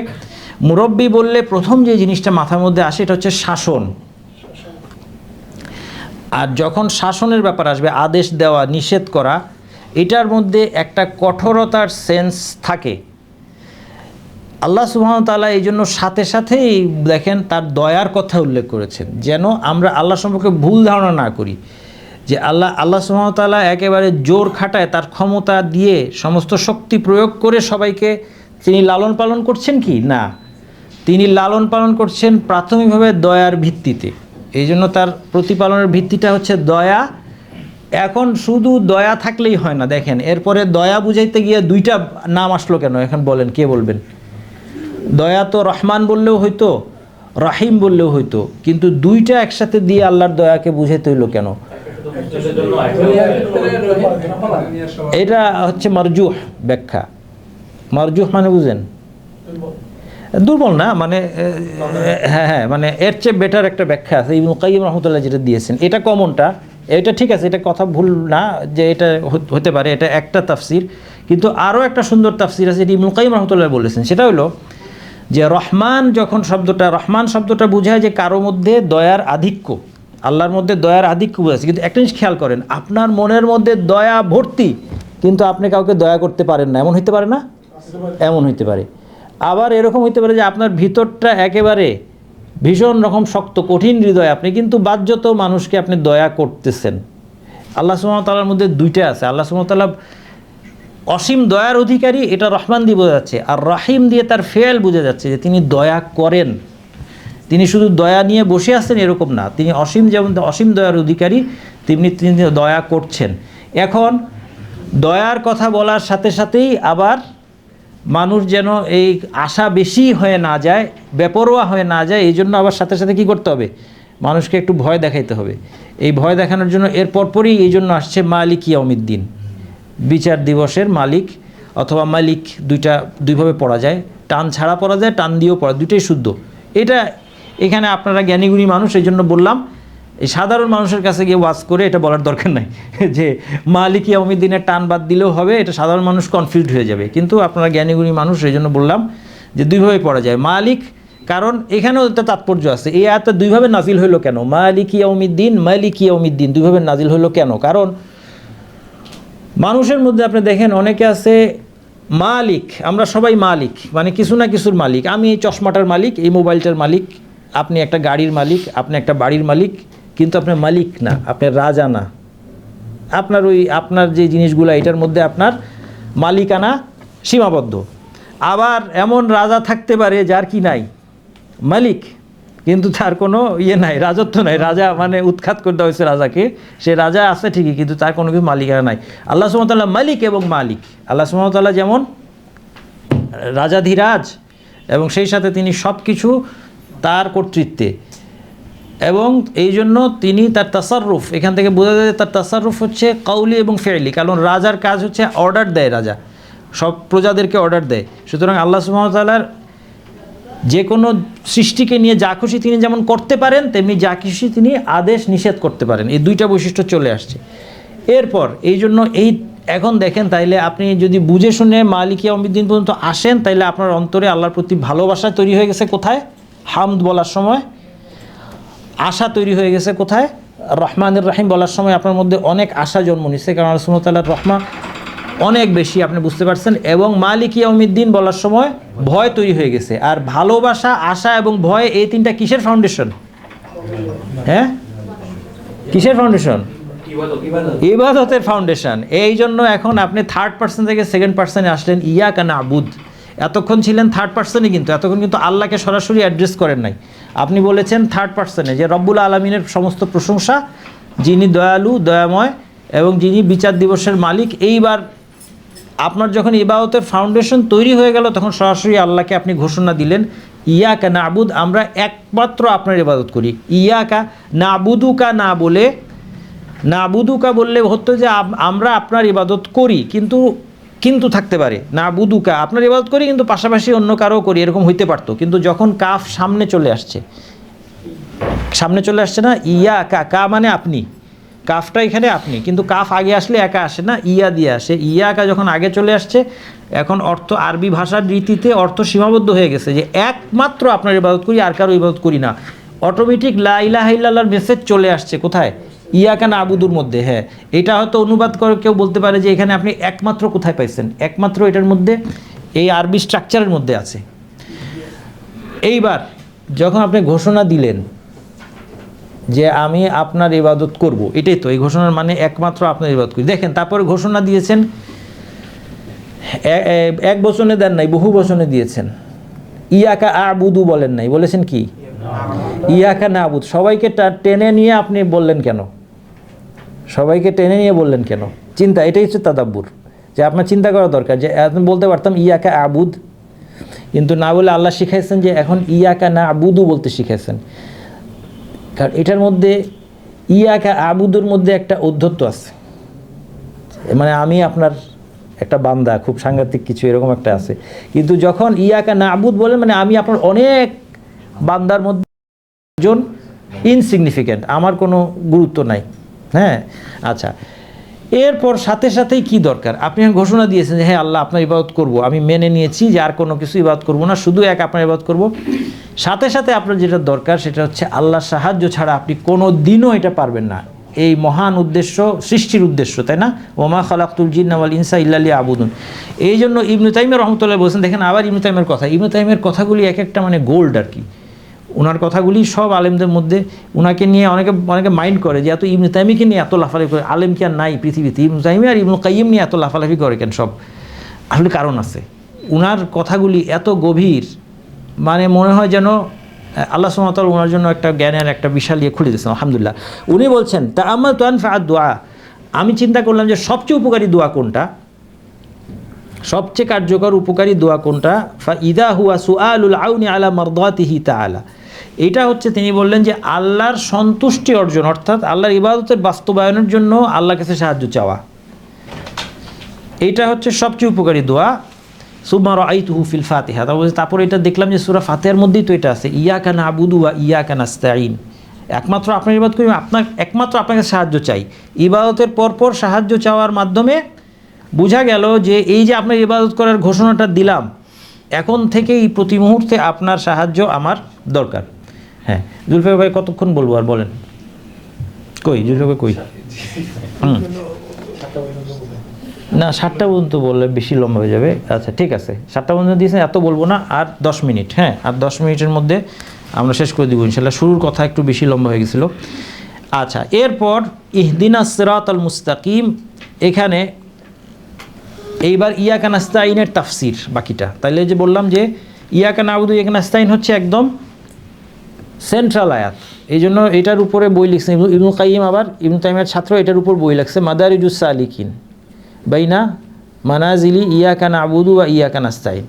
মুরব্বি বললে প্রথম যে জিনিসটা মাথার মধ্যে আসে এটা হচ্ছে শাসন। আর যখন শাসনের ব্যাপার আসবে, আদেশ দেওয়া, নিষেধ করা, এটার মধ্যে একটা কঠোরতার সেন্স থাকে। আল্লাহ সুবহানাহু ওয়া তাআলা এই জন্য সাথে সাথেই দেখেন তার দয়ার কথা উল্লেখ করেছেন, যেন আমরা আল্লাহ সম্পর্কে ভুল ধারণা না করি যে আল্লাহ সুবহানাহু ওয়া তাআলা একেবারে জোর খাটায়, তার ক্ষমতা দিয়ে সমস্ত শক্তি প্রয়োগ করে সবাইকে তিনি লালন পালন করছেন কি না, তিনি লালন পালন করছেন প্রাথমিকভাবে দয়ার ভিত্তিতে। এই জন্য তার প্রতিপালনের ভিত্তিটা হচ্ছে দয়া। এখন শুধু দয়া থাকলেই হয় না, দেখেন এরপরে দয়া বুঝাইতে গিয়ে দুইটা নাম আসলো কেন এখন বলেন, কে বলবেন? দয়া তো রহমান বললেও হইতো, রাহিম বললেও হইতো, কিন্তু দুইটা একসাথে দিয়ে আল্লাহর দয়াকে বুঝাইতে হইলো কেন? এটা হচ্ছে মারজুহ ব্যাখ্যা। মারজুহ মানে বুঝেন, দুর্বল না, মানে হ্যাঁ, মানে এর চেয়ে বেটার একটা ব্যাখ্যা আছে ইবনে কাইয়িম রাহমাতুল্লাহ যেটা দিয়েছেন, এটা কমনটা, এটা ঠিক আছে, এটা কথা ভুল না যে এটা হতে পারে, এটা একটা তাফসির। কিন্তু আরও একটা সুন্দর তাফসির আছে, যেটা ইবনে কাইয়িম রাহমাতুল্লাহ বলেছেন, সেটা হলো যে রহমান রহমান শব্দটা বোঝায় যে কারো মধ্যে দয়ার আধিক্য, আল্লাহর মধ্যে দয়ার আধিক্য বোঝাচ্ছে। কিন্তু একটা জিনিস খেয়াল করেন, আপনার মনের মধ্যে দয়া ভর্তি, কিন্তু আপনি কাউকে দয়া করতে পারেন না, এমন হইতে পারে না? এমন হইতে পারে। আবার এরকম হইতে পারে যে আপনার ভিতরটা একেবারে ভীষণ রকম শক্ত কঠিন হৃদয়, আপনি কিন্তু বাহ্যত মানুষকে আপনি দয়া করতেছেন। আল্লাহ সুবহানাহু ওয়া তাআলার মধ্যে দুইটা আছে। আল্লাহ সুবহানাহু ওয়া তাআলা অসীম দয়ার অধিকারী, এটা রহমান দিয়ে বোঝা যাচ্ছে, আর রাহিম দিয়ে তার ফেল বোঝা যাচ্ছে যে তিনি দয়া করেন। তিনি শুধু দয়া নিয়ে বসে আছেন এরকম না, তিনি যেমন অসীম দয়ার অধিকারী, তিনি দয়া করছেন। এখন দয়ার কথা বলার সাথে সাথেই আবার মানুষ যেন এই আশা বেশি হয়ে না যায়, বেপরোয়া হয়ে না যায়, এই জন্য আবার সাথে সাথে কী করতে হবে? মানুষকে একটু ভয় দেখাইতে হবে। এই ভয় দেখানোর জন্য এর পরপরই এই জন্য আসছে মালিক ইয়াউমিদ্দিন, বিচার দিবসের মালিক, অথবা মালিক দুইভাবে পড়া যায়, টান ছাড়া পড়া যায়, টান দিয়েও পড়া, দুইটাই শুদ্ধ। এটা এখানে আপনারা জ্ঞানীগুণী মানুষ, এই জন্য বললাম, এই সাধারণ মানুষের কাছে গিয়ে ওয়াজ করে এটা বলার দরকার নাই যে মালিক ইয়াউমিদ্দিনের টান বাদ দিলেও হবে, এটা সাধারণ মানুষ কনফিউজড হয়ে যাবে। কিন্তু আপনারা জ্ঞানীগুণী মানুষ, এই জন্য বললাম যে দুইভাবে পড়া যায় মালিক, কারণ এখানেও একটা তাৎপর্য আছে। এই আয়াতটা দুইভাবে নাজিল হইলো কেন? মালিক ইয়াউমিদ্দিন দুইভাবে নাজিল হইলো কেন? কারণ মানুষের মধ্যে আপনি দেখেন অনেকে আছে মালিক, আমরা সবাই মালিক, মানে কিছু না কিছুর মালিক। আমি এই চশমাটার মালিক, এই মোবাইলটার মালিক, আপনি একটা গাড়ির মালিক, আপনি একটা বাড়ির মালিক, কিন্তু আপনার মালিক না, আপনার রাজা না। আপনার যে জিনিসগুলো, এটার মধ্যে আপনার মালিকানা সীমাবদ্ধ। আবার এমন রাজা থাকতে পারে যার কি নাই, মালিক, কিন্তু তার কোনো নাই, রাজত্ব নাই। রাজা মানে উৎখাত করে দেওয়া হয়েছে রাজাকে, সে রাজা আছে ঠিকই, কিন্তু তার কোনো কিছু মালিকানা নাই। আল্লাহ সুবহানাহু ওয়া তাআলা মালিক এবং মালিক। আল্লাহ সুবহানাহু ওয়া তাআলা যেমন রাজাধিরাজ, এবং সেই সাথে তিনি সব কিছু তার কর্তৃত্বে, এবং এই জন্য তিনি তার তাসাররুফ, এখান থেকে বোঝা যায় তার তাসাররুফ হচ্ছে কাউলি এবং ফেইলি। কারণ রাজার কাজ হচ্ছে অর্ডার দেয়, রাজা সব প্রজাদেরকে অর্ডার দেয়। সুতরাং আল্লাহ সুবহানাহু ওয়া তাআলার যে কোনো সৃষ্টিকে নিয়ে যা খুশি তিনি যেমন করতে পারেন, তেমনি যা খুশি তিনি আদেশ নিষেধ করতে পারেন। এই দুইটা বৈশিষ্ট্য চলে আসছে। এরপর এই জন্য এই এখন দেখেন, তাইলে আপনি যদি বুঝে শুনে মালিক ইয়াউমিদ্দিন পর্যন্ত আসেন, তাইলে আপনার অন্তরে আল্লাহর প্রতি ভালোবাসা তৈরি হয়ে গেছে কোথায়? হামদ বলার সময়। আশা তৈরি হয়ে গেছে কোথায়? রহমানুর রহিম বলার সময় আপনার মধ্যে অনেক আশা জন্ম নিচ্ছে, কারণ আল্লাহ সুবহানাহু ওয়া তাআলার রহমত অনেক বেশি, আপনি বুঝতে পারছেন। এবং মালিক ইয়াউমিদ্দিন বলার সময় ভয় তৈরি হয়ে গেছে। আর ভালোবাসা, আশা এবং ভয়, এই তিনটা কিসের ফাউন্ডেশন? হ্যাঁ, কিসের ফাউন্ডেশন? ইবাদতের ফাউন্ডেশন। এই জন্য এখন আপনি থার্ড পার্সন থেকে সেকেন্ড পার্সনে আসলেন, ইয়াকা নাবুদ। এতক্ষণ ছিলেন থার্ড পার্সনে, কিন্তু এতক্ষণ কিন্তু আল্লাহকে সরাসরি অ্যাড্রেস করেন নাই। আপনি বলেছেন থার্ড পার্সনে যে রব্বুল আলমিনের সমস্ত প্রশংসা, যিনি দয়ালু, দয়াময় এবং যিনি বিচার দিবসের মালিক। এইবার আপনার যখন ইবাদতের ফাউন্ডেশন তৈরি হয়ে গেল, তখন সরাসরি আল্লাহকে আপনি ঘোষণা দিলেন, ইয়াকা নাবুদ, আমরা একমাত্র আপনার ইবাদত করি। ইয়াকা নাবুদুকা না বলে, নাবুদুকা বললে হতো যে আমরা আপনার ইবাদত করি, কিন্তু থাকতে পারে নাবুদুকা, আপনার ইবাদত করি কিন্তু পাশাপাশি অন্য কারো করি, এরকম হইতে পারতো। কিন্তু যখন কাফ সামনে চলে আসছে না, ইয়াকা, কা মানে আপনি, কাফটা এখানে আপনি, কিন্তু কাফ আগে আসলে একা আসে না, ইয়া দিয়ে আসে। ইয়াকা যখন আগে চলে আসছে, এখন অর্থ আরবি ভাষার রীতিতে অর্থ সীমাবদ্ধ হয়ে গেছে যে একমাত্র আপনার ইবাদত করি, আর কারো ইবাদত করি না। অটোমেটিক লা ইলাহা ইল্লাল্লাহর মেসেজ চলে আসছে কোথায়? ইয়াকা নাবুদুর মধ্যে। হ্যাঁ, এটা হয়তো অনুবাদ করে কেউ বলতে পারে যে এখানে আপনি একমাত্র কোথায় পাইছেন? একমাত্র এটার মধ্যে, এই আরবি স্ট্রাকচারের মধ্যে আছে। এইবার যখন আপনি ঘোষণা দিলেন যে আমি আপনার ইবাদত করব, এটাই তো এই ঘোষণার মানে, একমাত্র আপনার ইবাদত করি। দেখেন, তারপরে ঘোষণা দিয়েছেন, এক বচনে দেন নাই, বহু বচনে দিয়েছেন। ইয়াকা আবুদু বলেন নাই, বলেছেন কি? ইয়াকা না আবুদ। সবাইকে টেনে নিয়ে আপনি বললেন কেন? সবাইকে টেনে নিয়ে বললেন কেন? চিন্তা, এটাই হচ্ছে তাদাব্বুর, যে আপনার চিন্তা করা দরকার। যে আপনি বলতে পারতাম ইয়াকা আবুদ, কিন্তু না বলে আল্লাহ শিখাইছেন যে এখন ইয়াকা না আবুদু বলতে শিখাইছেন। কারণ এটার মধ্যে, ইয়াকা আবুদুর মধ্যে একটা ঔদ্ধত্য আছে, মানে আমি আপনার একটা বান্দা, খুব সাংঘাতিক কিছু এরকম একটা আছে। কিন্তু যখন ইয়াকা না আবুদ বলেন, মানে আমি আপনার অনেক বান্দার মধ্যে একজন, ইনসিগনিফিক্যান্ট, আমার কোনো গুরুত্ব নাই। হ্যাঁ, আচ্ছা, এরপর সাথে সাথেই কি দরকার? আপনি ঘোষণা দিয়েছেন যে হ্যাঁ আল্লাহ আপনার ইবাদত করব, আমি মেনে নিয়েছি যে আর কোনো কিছু ইবাদত করব না, শুধু এক আপনার ইবাদত করব। সাথে সাথে আপনার যেটা দরকার সেটা হচ্ছে আল্লাহর সাহায্য ছাড়া আপনি কোনো দিনও এটা পারবেন না। এই মহান উদ্দেশ্য, সৃষ্টির উদ্দেশ্য, তাই না? ওমা খালাকতুল জিন্না ওয়াল ইনসা ইল্লা লিয়াবুদুন। এই জন্য ইবনে তাইমিয়া রাহমাতুল্লাহ বলছেন, দেখেন আবার ইবনে তাইমিয়ার কথা, ইবনে তাইমিয়ার কথাগুলি এক একটা মানে গোল্ড আর কি। ওনার কথাগুলি সব আলেমদের মধ্যে, ওনাকে নিয়ে অনেকে মাইন্ড করে যে এত ইবনে তাইমিয়াকে নিয়ে এত লাফালাফি করে, আলেম কি আর নাই পৃথিবীতে? ইবনে তাইমিয়া আর ইবনে কাইয়িম নিয়ে এত লাফালাফি করে কেন? সব আসলে কারণ আছে। ওনার কথাগুলি এত গভীর, মানে মনে হয় যেন আল্লাহ সুবহানাহু ওয়া তাআলা ওনার জন্য একটা জ্ঞানের একটা বিশাল ইয়ে খুলে দিয়েছেন। আলহামদুলিল্লাহ। উনি বলছেন, তাআম্মালতু আনফা'আদ দুআ, আমি চিন্তা করলাম যে সবচেয়ে উপকারী দোয়া কোনটা, সবচেয়ে কার্যকর উপকারী দোয়া কোনটা? ফাইদা হুয়া সুআলুল আউনি আলা মারদাতিহি তাআলা। এটা হচ্ছে, তিনি বললেন যে আল্লাহর সন্তুষ্টি অর্জন, অর্থাৎ আল্লাহর ইবাদতের বাস্তবায়নের জন্য আল্লাহর কাছে সাহায্য চাওয়া, এটা হচ্ছে সবচেয়ে উপকারী দোয়া। সুম্মা রাআইতুহু ফিল ফাতিহা, তারপর এটা দেখলাম যে সূরা ফাতিহার মধ্যেই তো এটা আছে, ইয়াকা নাবুদু ওয়া ইয়াকা নাস্তাঈন, একমাত্র আপনার ইবাদত করি, একমাত্র আপনার কাছে সাহায্য চাই। ইবাদতের পরপর সাহায্য চাওয়ার মাধ্যমে বোঝা গেল যে এই যে আপনার ইবাদত করার ঘোষণাটা দিলাম, এখন থেকেই প্রতি মুহূর্তে আপনার সাহায্য আমার দরকার। হ্যাঁ, জুলফিকার ভাই কতক্ষণ বলবো আর বলেন? কই জুলফিকার ভাই কই? না, 7টা পর্যন্ত বললে বেশি লম্বা হয়ে যাবে। আচ্ছা ঠিক আছে, 7টা পর্যন্ত দিয়েছেন, এত বলবো না, আর 10 মিনিট। হ্যাঁ, আর 10 মিনিটের মধ্যে আমরা শেষ করে দিব ইনশাল্লাহ। শুরুর কথা একটু বেশি লম্বা হয়ে গেছিলো। আচ্ছা, এরপর ইহদিনাস সিরাতাল মুস্তাকিম, এখানে এইবার ইয়াকা নাস্তাইনের তাফসির বাকিটা। তাইলে যে বললাম যে ইয়াকা নাবুদু ইয়াকা নাস্তাইন হচ্ছে একদম সেন্ট্রাল আয়াত, এই জন্য এটার উপরে বই লিখছেন ইবনুল কাইয়িম, আবার ইবনে তাইমিয়ার ছাত্র এটার উপর বই লিখছে, মাদারিজুস সালিকিন বাইনা মানাজিলি ইয়াকা নাবুদু ওয়া ইয়াকা নাস্তাইন।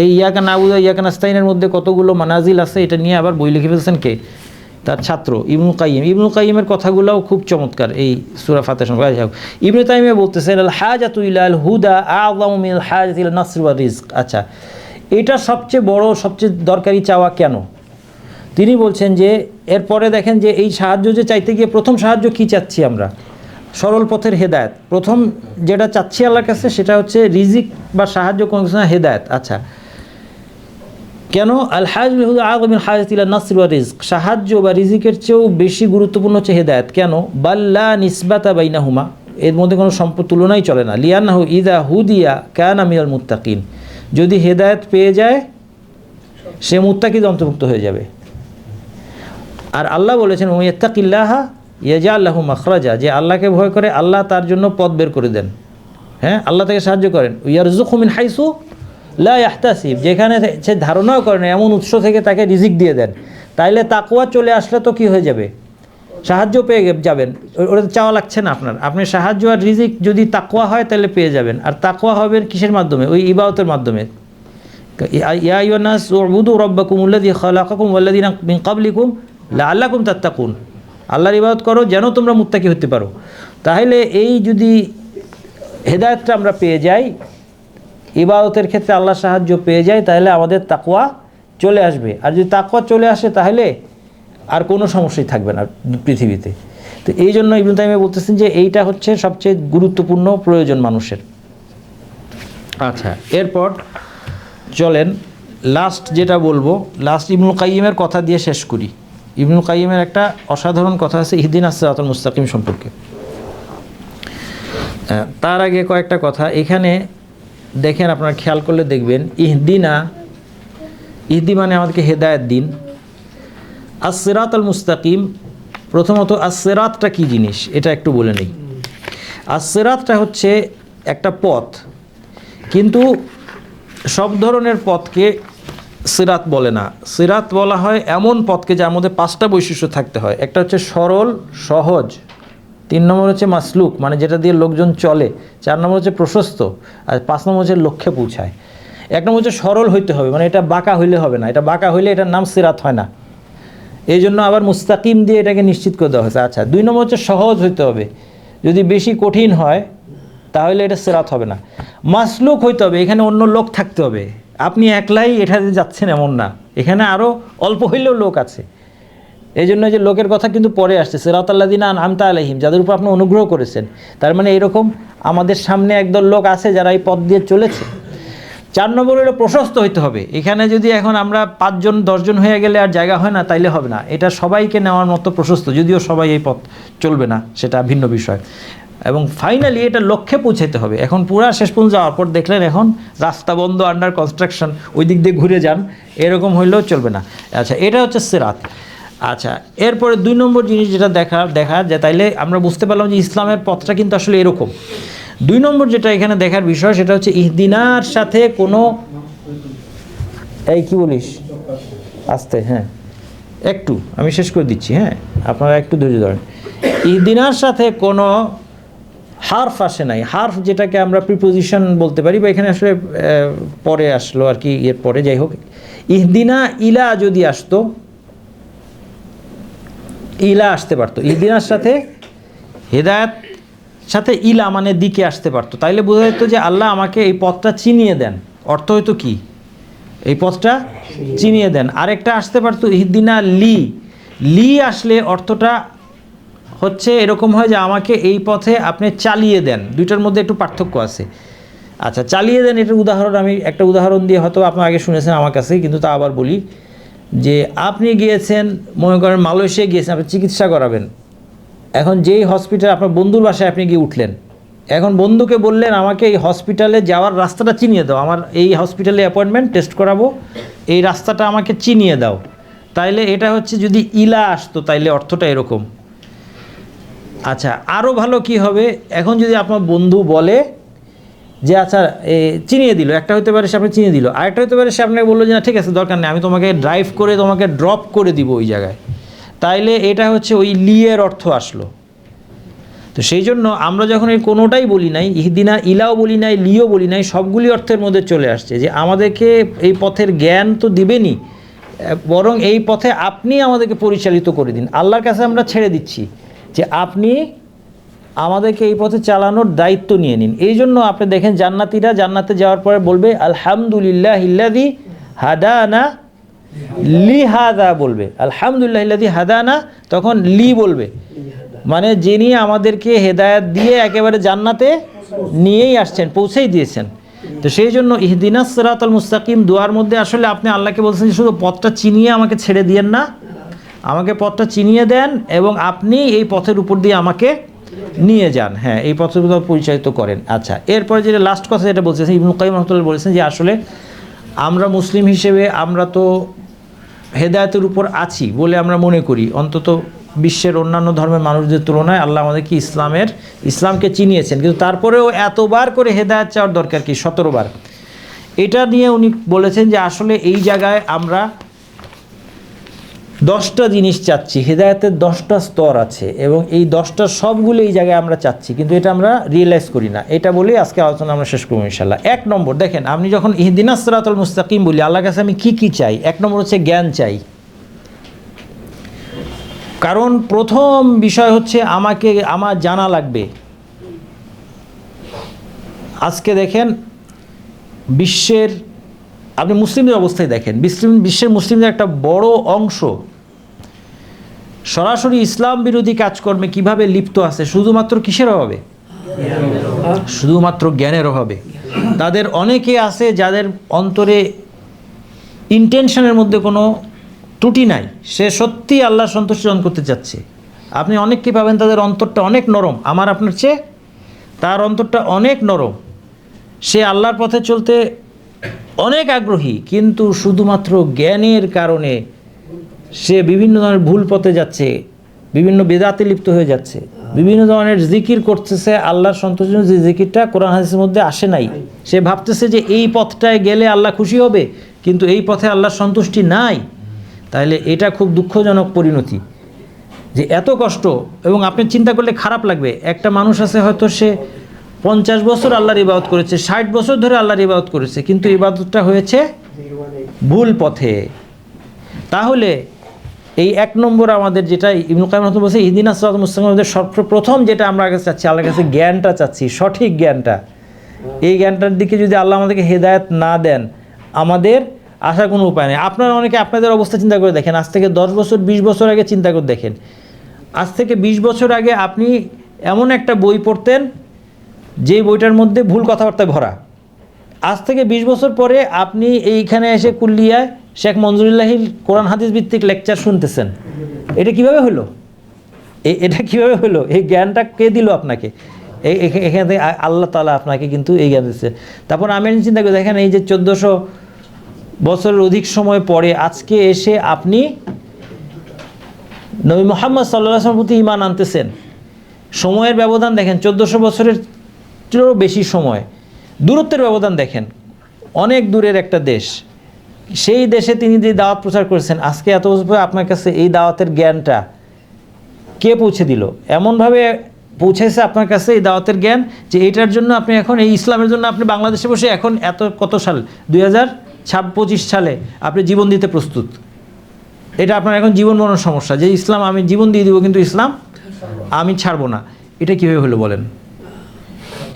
এই ইয়াকা নাবুদু ওয়া ইয়াকা নাস্তাইনের মধ্যে কতগুলো মানাজিল আছে, এটা নিয়ে আবার বই লিখে ফেলছেন কে? তার ছাত্র ইবনুল কাইয়িম। ইবনুল কাইয়িমের কথাগুলোও খুব চমৎকার এই সূরা ফাতিহার সঙ্গে। ইবনে তাইমিয়া বলতেছেন, আল হাজাতু ইলাল হুদা আ'যামু মিনাল হাজাতি ইলান নাসর ওয়া রিজক। আচ্ছা, এটা সবচেয়ে বড়, সবচেয়ে দরকারি চাওয়া কেন? তিনি বলছেন যে এরপরে দেখেন যে এই সাহায্য যে চাইতে গিয়ে প্রথম সাহায্য কি চাচ্ছি আমরা? সরল পথের হেদায়েত। প্রথম যেটা চাচ্ছি আল্লাহর কাছে সেটা হচ্ছে রিজিক বা সাহায্য, কোনো কিছু না, হেদায়েত। আচ্ছা, কেন? আল হাজ বিহুদ আযমিল হাজাত ইলা নাসর ওয়া রিজক, সাহায্য বা রিজিকের চেয়েও বেশি গুরুত্বপূর্ণ হচ্ছে হেদায়েত। কেন? বাল্লা নিসবাতা বাইনাহুমা, এর মধ্যে কোনো তুলনাই চলে না। লিয়ান্নাহু ইযা হুদিয়া কানা মিনাল মুত্তাকিন, যদি হেদায়েত পেয়ে যায় সে মুত্তাকিদের অন্তর্ভুক্ত হয়ে যাবে। আর আল্লাহ বলেছেন ওয়াত্তাকিল্লাহা ইয়াজআল লাহু মাখরাজা, যে আল্লাহকে ভয় করে আল্লাহ তার জন্য পথ বের করে দেন। হ্যাঁ, আল্লাহ তাকে সাহায্য করেন। ইয়ারযুকহু মিন হাইসু লা ইয়াহতাসিব, যেখানে সে ধারণাও করে না এমন উৎস থেকে তাকে রিজিক দিয়ে দেন। তাইলে তাকওয়া চলে আসলে তো কি হয়ে যাবে? সাহায্য পেয়ে যাবেন। ওটা চাওয়া লাগছে না আপনার। আপনি সাহায্য আর রিজিক যদি তাকওয়া হয় তাহলে পেয়ে যাবেন। আর তাকওয়া হবে কিসের মাধ্যমে? ওই ইবাদতের মাধ্যমে। ইয়া আইয়ুহান নাস উবুদু রাব্বাকুমুল্লাযী খালাকাকুম ওয়াল্লাযীনা মিন ক্বাবলিকুম লাআল্লাকুম তাত্তাকুন, আল্লাহর ইবাদত করো যেন তোমরা মুত্তাকি হতে পারো। তাহলে এই যদি হেদায়েতটা আমরা পেয়ে যাই, ইবাদতের ক্ষেত্রে আল্লাহর সাহায্য পেয়ে যাই, তাহলে আমাদের তাকওয়া চলে আসবে। আর যদি তাকওয়া চলে আসে তাহলে আর কোনো সমস্যাই থাকবে না পৃথিবীতে। তো এই জন্য ইবনে তাইমিয়া বলতেছেন যে এইটা হচ্ছে সবচেয়ে গুরুত্বপূর্ণ প্রয়োজন মানুষের। আচ্ছা, এরপর চলেন লাস্ট যেটা বলবো, লাস্ট ইবনুল কাইয়িমের কথা দিয়ে শেষ করি। ইবনুল কাইয়িমের একটা অসাধারণ কথা আছে ইহদিনাস সিরাতাল মুস্তাকিম সম্পর্কে। তার আগে কয়েকটা কথা এখানে দেখেন, আপনারা খেয়াল করলে দেখবেন, ইহদি মানে আমাদেরকে হেদায়েত দিন। আস-সিরাতাল মুস্তাকিম, প্রথমত আস-সিরাতটা কী জিনিস এটা একটু বলে নিই। আস-সিরাতটা হচ্ছে একটা পথ, কিন্তু সব ধরনের পথকে সিরাত বলে না। সিরাত বলা হয় এমন পথকে যার মধ্যে 5টা বৈশিষ্ট্য থাকতে হয়। একটা হচ্ছে সরল, সহজ। 3 নম্বর হচ্ছে মাসলুক, মানে যেটা দিয়ে লোকজন চলে। 4 নম্বর হচ্ছে প্রশস্ত। আর 5 নম্বর হচ্ছে লক্ষ্যে পৌঁছায়। 1 নম্বর হচ্ছে সরল হইতে হবে, মানে এটা বাঁকা হইলে হবে না। এটা বাঁকা হইলে এটার নাম সিরাত হয় না। এই জন্য আবার মুস্তাকিম দিয়ে এটাকে নিশ্চিত করে দেওয়া হয়েছে। আচ্ছা, 2 নম্বর হচ্ছে সহজ হইতে হবে। যদি বেশি কঠিন হয় তাহলে এটা সিরাত হবে না। মাসলুক হইতে হবে, এখানে অন্য লোক থাকতে হবে। আপনি একলাই এটাতে যাচ্ছেন এমন না, এখানে আরও অল্প হইলেও লোক আছে। এই জন্য যে লোকের কথা কিন্তু পরে আসছে, সিরাতাল্লাযিনা আনআমতা আলাইহিম, যাদের উপর আপনি অনুগ্রহ করেছেন। তার মানে এরকম আমাদের সামনে একদল লোক আছে যারা এই পথ দিয়ে চলেছে। 4 নম্বর হলো প্রশস্ত হইতে হবে। এখানে যদি এখন আমরা 5 জন 10 জন হয়ে গেলে আর জায়গা হয় না, তাইলে হবে না। এটা সবাইকে নেওয়ার মতো প্রশস্ত, যদিও সবাই এই পথ চলবে না, সেটা ভিন্ন বিষয়। এবং ফাইনালি এটা লক্ষ্যে পৌঁছাতে হবে। এখন পুরা শেষ পর্যন্ত যাওয়ার পর দেখলেন এখন রাস্তা বন্ধ, আন্ডার কনস্ট্রাকশন, ওই দিক দিয়ে ঘুরে যান, এরকম হইলেও চলবে না। আচ্ছা, এটা হচ্ছে সিরাত। আচ্ছা, এরপরে 2 নম্বর জিনিস যেটা দেখা যায়, তাইলে আমরা বুঝতে পারলাম যে ইসলামের পথটা কিন্তু আসলে এরকম। 2 নম্বর যেটা এখানে দেখার বিষয় সেটা হচ্ছে ইহদিনার সাথে কোনো, এই কি বলিস আস্তে, হ্যাঁ একটু আমি শেষ করে দিচ্ছি, হ্যাঁ আপনারা একটু ধৈর্য ধরেন। ইহদিনার সাথে কোনো হার্ফ আসে নাই। হার্ফ যেটাকে আমরা প্রিপোজিশন বলতে পারি, বা এখানে আসলে পরে আসলো আর কি, এর পরে যাই হোক। ইহদিনা ইলা যদি আসতো, ইলা আসতে পারতো। ইহদিনার সাথে হেদায়েত সাথে ইলা মানে দিকে আসতে পারতো, তাইলে বোঝা যেত যে আল্লাহ আমাকে এই পথটা চিনিয়ে দেন। অর্থ হয়তো কি, এই পথটা চিনিয়ে দেন। আরেকটা আসতে পারতো ইহদিনা লি আসলে অর্থটা হচ্ছে এরকম হয় যে আমাকে এই পথে আপনি চালিয়ে দেন। 2টার মধ্যে একটু পার্থক্য আছে। আচ্ছা, চালিয়ে দেন, এটার উদাহরণ আমি একটা উদাহরণ দিয়ে হয়তো আপনি আগে শুনেছেন আমার কাছে, কিন্তু তা আবার বলি যে আপনি গিয়েছেন, মনে করেন মালয়েশিয়া গিয়েছেন, আপনি চিকিৎসা করাবেন। এখন যেই হসপিটাল, আপনার বন্ধুর বাসায় আপনি গিয়ে উঠলেন, এখন বন্ধুকে বললেন আমাকে এই হসপিটালে যাওয়ার রাস্তাটা চিনিয়ে দাও, আমার এই হসপিটালে অ্যাপয়েন্টমেন্ট, টেস্ট করাবো, এই রাস্তাটা আমাকে চিনিয়ে দাও। তাইলে এটা হচ্ছে যদি ইলা আসতো তাইলে অর্থটা এরকম। আচ্ছা, আরও ভালো কি হবে, এখন যদি আপনার বন্ধু বলে যে আচ্ছা চিনিয়ে দিল, একটা হতে পারে সে আপনি চিনিয়ে দিল, আরেকটা হতে পারে সে আপনাকে বললো যে না ঠিক আছে দরকার নেই, আমি তোমাকে ড্রাইভ করে তোমাকে ড্রপ করে দিব ওই জায়গায়। তাইলে এটা হচ্ছে ওই লিয়ের অর্থ আসলো। তো সেই জন্য আমরা যখন এই কোনোটাই বলি নাই, ইহদিনা ইলাও বলি নাই, লিও বলি নাই, সবগুলি অর্থের মধ্যে চলে আসছে যে আমাদেরকে এই পথের জ্ঞান তো দিবেনই, বরং এই পথে আপনি আমাদেরকে পরিচালিত করে দিন। আল্লাহর কাছে আমরা ছেড়ে দিচ্ছি যে আপনি আমাদেরকে এই পথে চালানোর দায়িত্ব নিয়ে নিন। এই জন্য আপনি দেখেন জান্নাতীরা জান্নাতে যাওয়ার পরে বলবে আলহামদুলিল্লাহিল্লাযী হাদানা লিহাদা, বলবে আলহামদুলিল্লাহিল্লাযী হাদানা, তখন লি বলবে, মানে যিনি আমাদেরকে হেদায়েত দিয়ে একেবারে জান্নাতে নিয়েই আসছেন, পৌঁছেই দিয়েছেন। তো সেই জন্য ইহদিনাস সিরাতাল মুস্তাকিম দোয়ার মধ্যে আসলে আপনি আল্লাহকে বলছেন যে শুধু পথটা চিনিয়ে আমাকে ছেড়ে দিয়েন না, আমাকে পথটা চিনিয়ে দেন এবং আপনি এই পথের উপর দিয়ে আমাকে নিয়ে যান, হ্যাঁ এই পথের উপর পরিচালিত করেন। আচ্ছা, এরপরে যেটা লাস্ট কথা যেটা বলছেন ইবনুল কাইয়িম রাহমাতুল্লাহ বলেছেন যে আসলে আমরা মুসলিম হিসেবে আমরা তো হেদায়েতের উপর আছি বলে আমরা মনে করি, অন্তত বিশ্বের অন্যান্য ধর্মের মানুষদের তুলনায় আল্লাহ আমাদেরকে ইসলামকে চিনিয়েছেন, কিন্তু তারপরেও এতবার করে হেদায়েত চাওয়ার দরকার কি? 17 বার। এটা নিয়ে উনি বলেছেন যে আসলে এই জায়গায় আমরা 10টা জিনিস চাচ্ছি, হেদায়েতের 10টা স্তর আছে এবং এই 10টা সবগুলো এই জায়গায় আমরা চাচ্ছি, কিন্তু এটা আমরা রিয়েলাইজ করি না। এটা বলেই আজকে আলোচনা আমরা শেষ করবো ইনশাআল্লাহ। 1 নম্বর দেখেন, আপনি যখন ইহদিনাস সিরাতাল মুস্তাকিম বলি আল্লাহর কাছে আমি কি চাই, 1 নম্বর হচ্ছে জ্ঞান চাই। কারণ প্রথম বিষয় হচ্ছে আমার জানা লাগবে। আজকে দেখেন বিশ্বের, আপনি মুসলিমদের অবস্থায় দেখেন, বিশ্বের মুসলিমদের একটা বড় অংশ সরাসরি ইসলাম বিরোধী কাজকর্মে কিভাবে লিপ্ত আছে, শুধুমাত্র কিসের অভাবে? শুধুমাত্র জ্ঞানের অভাবে। তাদের অনেকে আছে যাদের অন্তরে ইন্টেনশনের মধ্যে কোনো ত্রুটি নাই, সে সত্যি আল্লাহ সন্তুষ্টি অর্জন করতে চাচ্ছে। আপনি অনেককে পাবেন তাদের অন্তরটা অনেক নরম, আমার আপনার চেয়ে তার অন্তরটা অনেক নরম, সে আল্লাহর পথে চলতে অনেক আগ্রহী, কিন্তু শুধুমাত্র জ্ঞানের কারণে সে বিভিন্ন ধরনের ভুল পথে যাচ্ছে, বিভিন্ন বেদাতে লিপ্ত হয়ে যাচ্ছে, বিভিন্ন ধরনের জিকির করতেছে, আল্লাহর সন্তুষ্টির যে জিকিরটা কোরআন হাদিসের মধ্যে আসে নাই। সে ভাবতেছে যে এই পথটায় গেলে আল্লাহ খুশি হবে, কিন্তু এই পথে আল্লাহর সন্তুষ্টি নাই। তাহলে এটা খুব দুঃখজনক পরিণতি, যে এত কষ্ট। এবং আপনি চিন্তা করলে খারাপ লাগবে, একটা মানুষ আছে হয়তো সে 50 বছর আল্লাহর ইবাদত করেছে, 60 বছর ধরে আল্লাহর ইবাদত করেছে, কিন্তু ইবাদতটা হয়েছে ভুল পথে। তাহলে এই 1 নম্বর আমাদের যেটা ইবনুল কাইয়িম রাহমাতুল্লাহ বলছে ইহদিনাস সিরাতাল মুস্তাকিম, আমাদের সর্বপ্রথম যেটা আমরা আগে চাচ্ছি, আল্লাহর কাছে জ্ঞানটা চাচ্ছি, সঠিক জ্ঞানটা। এই জ্ঞানটার দিকে যদি আল্লাহ আমাদেরকে হেদায়েত না দেন, আমাদের আসার কোনো উপায় নেই। আপনারা অনেকে আপনাদের অবস্থা চিন্তা করে দেখেন, আজ থেকে 10 বছর 20 বছর আগে চিন্তা করে দেখেন, আজ থেকে 20 বছর আগে আপনি এমন একটা বই পড়তেন যেই বইটার মধ্যে ভুল কথাবার্তায় ভরা। আজ থেকে 20 বছর পরে আপনি এইখানে এসে কুল্লিয়ায় শেখ মঞ্জুরুল্লাহির কোরআন হাদিস ভিত্তিক লেকচার শুনতেছেন। এটা কিভাবে হলো? এটা কিভাবে হলো? এই জ্ঞানটা কে দিল আপনাকে? এখানে থেকে আল্লাহ তাআলা আপনাকে কিন্তু এই জ্ঞান দিচ্ছে। তারপর আমি চিন্তা করি দেখেন, এই যে 1400 বছরের অধিক সময় পরে আজকে এসে আপনি নবী মুহাম্মদ সাল্লাল্লাহু আলাইহি ওয়াসাল্লামের প্রতি ঈমান আনতেছেন। সময়ের ব্যবধান দেখেন, 1400 বছরের চেয়েও বেশি সময়। দূরত্বের ব্যবধান দেখেন, অনেক দূরের একটা দেশ, সেই দেশে তিনি যে দাওয়াত প্রচার করেছেন, আজকে এত বছর পরে আপনার কাছে এই দাওয়াতের জ্ঞানটা কে পৌঁছে দিল? এমনভাবে পৌঁছেছে আপনার কাছে এই দাওয়াতের জ্ঞান যে এটার জন্য আপনি এখন এই ইসলামের জন্য আপনি বাংলাদেশে বসে এখন কত সাল 2025 সালে আপনি জীবন দিতে প্রস্তুত। এটা আপনার এখন জীবন মরণ সমস্যা, যে ইসলাম আমি জীবন দিয়ে দিব কিন্তু ইসলাম আমি ছাড়বো না। এটা কীভাবে হলো বলেন?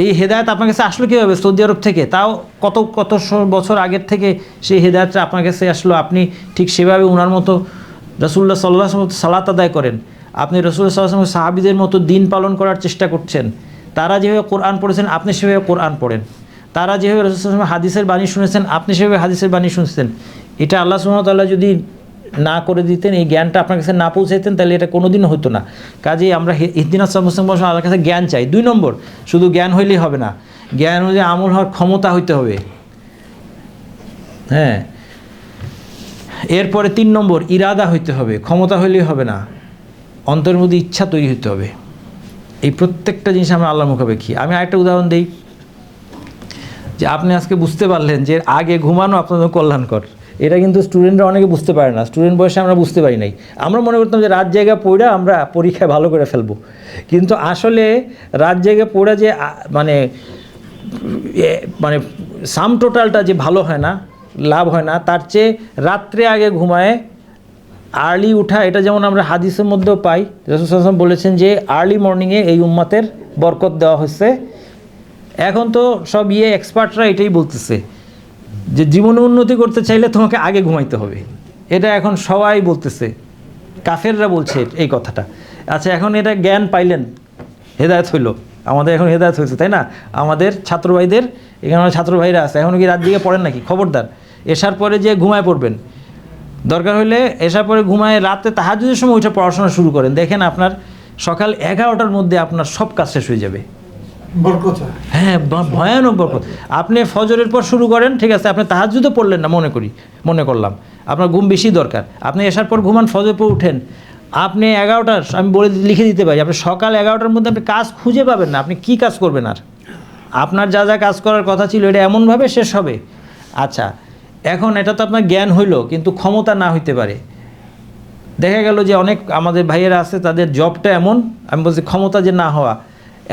এই হেদায়েত আপনার কাছে আসলো কীভাবে? সৌদি আরব থেকে, তাও কত বছর আগের থেকে সেই হেদায়েতটা আপনার কাছে আসলো। আপনি ঠিক সেভাবে ওনার মতো রাসূলুল্লাহ সাল্লাল্লাহু আলাইহি ওয়াসাল্লাম সালাত আদায় করেন, আপনি রাসূলুল্লাহ সাল্লাল্লাহু আলাইহি ওয়াসাল্লাম সাহাবীদের মতো দিন পালন করার চেষ্টা করছেন। তারা যেভাবে কোরআন পড়েছেন আপনি সেভাবে কোরআন পড়েন, তারা যেভাবে রাসূলুল্লাহ সাল্লাল্লাহু আলাইহি ওয়াসাল্লাম হাদিসের বাণী শুনেছেন আপনি সেভাবে হাদিসের বাণী শুনছেন। এটা আল্লাহ সুবহানাহু ওয়া তাআলা যদি না করে দিতেন, এই জ্ঞানটা আপনার কাছে না পৌঁছাইতেন, তাহলে এটা কোনোদিনও হতো না। কাজেই আমরা ইহদিনাস সিরাতাল মুস্তাকিম আল্লাহর কাছে জ্ঞান চাই। 2 নম্বর, শুধু জ্ঞান হইলেই হবে না, জ্ঞান অনুযায়ী আমল হওয়ার ক্ষমতা হইতে হবে। হ্যাঁ, এরপরে 3 নম্বর, ইরাদা হইতে হবে। ক্ষমতা হইলেই হবে না, অন্তরের মধ্যে ইচ্ছা তৈরি হতে হবে। এই প্রত্যেকটা জিনিস আমরা আল্লাহর মুখাপেক্ষী। আমি আরেকটা উদাহরণ দিই, যে আপনি আজকে বুঝতে পারলেন যে আগে ঘুমানো আপনাদের কল্যাণকর। এটা কিন্তু স্টুডেন্টরা অনেকে বুঝতে পারে না, স্টুডেন্ট বয়সে আমরা বুঝতে পারি নাই। আমরা মনে করতাম যে রাত জায়গা পড়া আমরা পরীক্ষায় ভালো করে ফেলবো, কিন্তু আসলে রাত জায়গা পড়া যে মানে সাম টোটালটা যে ভালো হয় না, লাভ হয় না, তার চেয়ে রাত্রে আগে ঘুমায় আর্লি উঠা, এটা যেমন আমরা হাদিসের মধ্যেও পাই। রাসূল সাল্লাল্লাহু আলাইহি ওয়াসাল্লাম বলেছেন যে আর্লি মর্নিংয়ে এই উম্মতের বরকত দেওয়া হয়েছে। এখন তো সব এক্সপার্টরা এটাই বলতেছে যে জীবনে উন্নতি করতে চাইলে তোমাকে আগে ঘুমাইতে হবে। এটা এখন সবাই বলতেছে, কাফেররা বলছে এই কথাটা। আচ্ছা, এখন এটা জ্ঞান পাইলেন, হেদায়েত হইল, আমাদের এখন হেদায়েত হয়েছে, তাই না? আমাদের ছাত্র ভাইদের, এখানে আমার ছাত্র ভাইরা আছে, এখন কি রাত দিকে পড়েন নাকি? খবরদার, এশার পরে যে ঘুমায় পড়বেন, দরকার হলে এশার পরে ঘুমায়, রাতে তাহাজ্জুদের সময় ওইটা পড়াশোনা শুরু করেন, দেখেন আপনার সকাল 11টার মধ্যে আপনার সব কাজ শেষ হয়ে যাবে। হ্যাঁ, ভয়ানক বরকত। আপনি ফজরের পর শুরু করেন, ঠিক আছে, আপনি তাহাজ্জুদও পড়লেন না, মনে করলাম আপনার ঘুম বেশি দরকার, আপনি এশার পর ঘুমান, ফজরের পর উঠেন, আপনি 11টার, আমি লিখে দিতে পারি, আপনি সকাল 11টার মধ্যে আপনি কাজ খুঁজে পাবেন না, আপনি কি কাজ করবেন? আর আপনার যা যা কাজ করার কথা ছিল এটা এমনভাবে শেষ হবে। আচ্ছা, এখন এটা তো আপনার জ্ঞান হইল, কিন্তু ক্ষমতা না হইতে পারে। দেখা গেল যে অনেক আমাদের ভাইয়েরা আছে, তাদের জবটা এমন, আমি বলছি ক্ষমতা যে না হওয়া,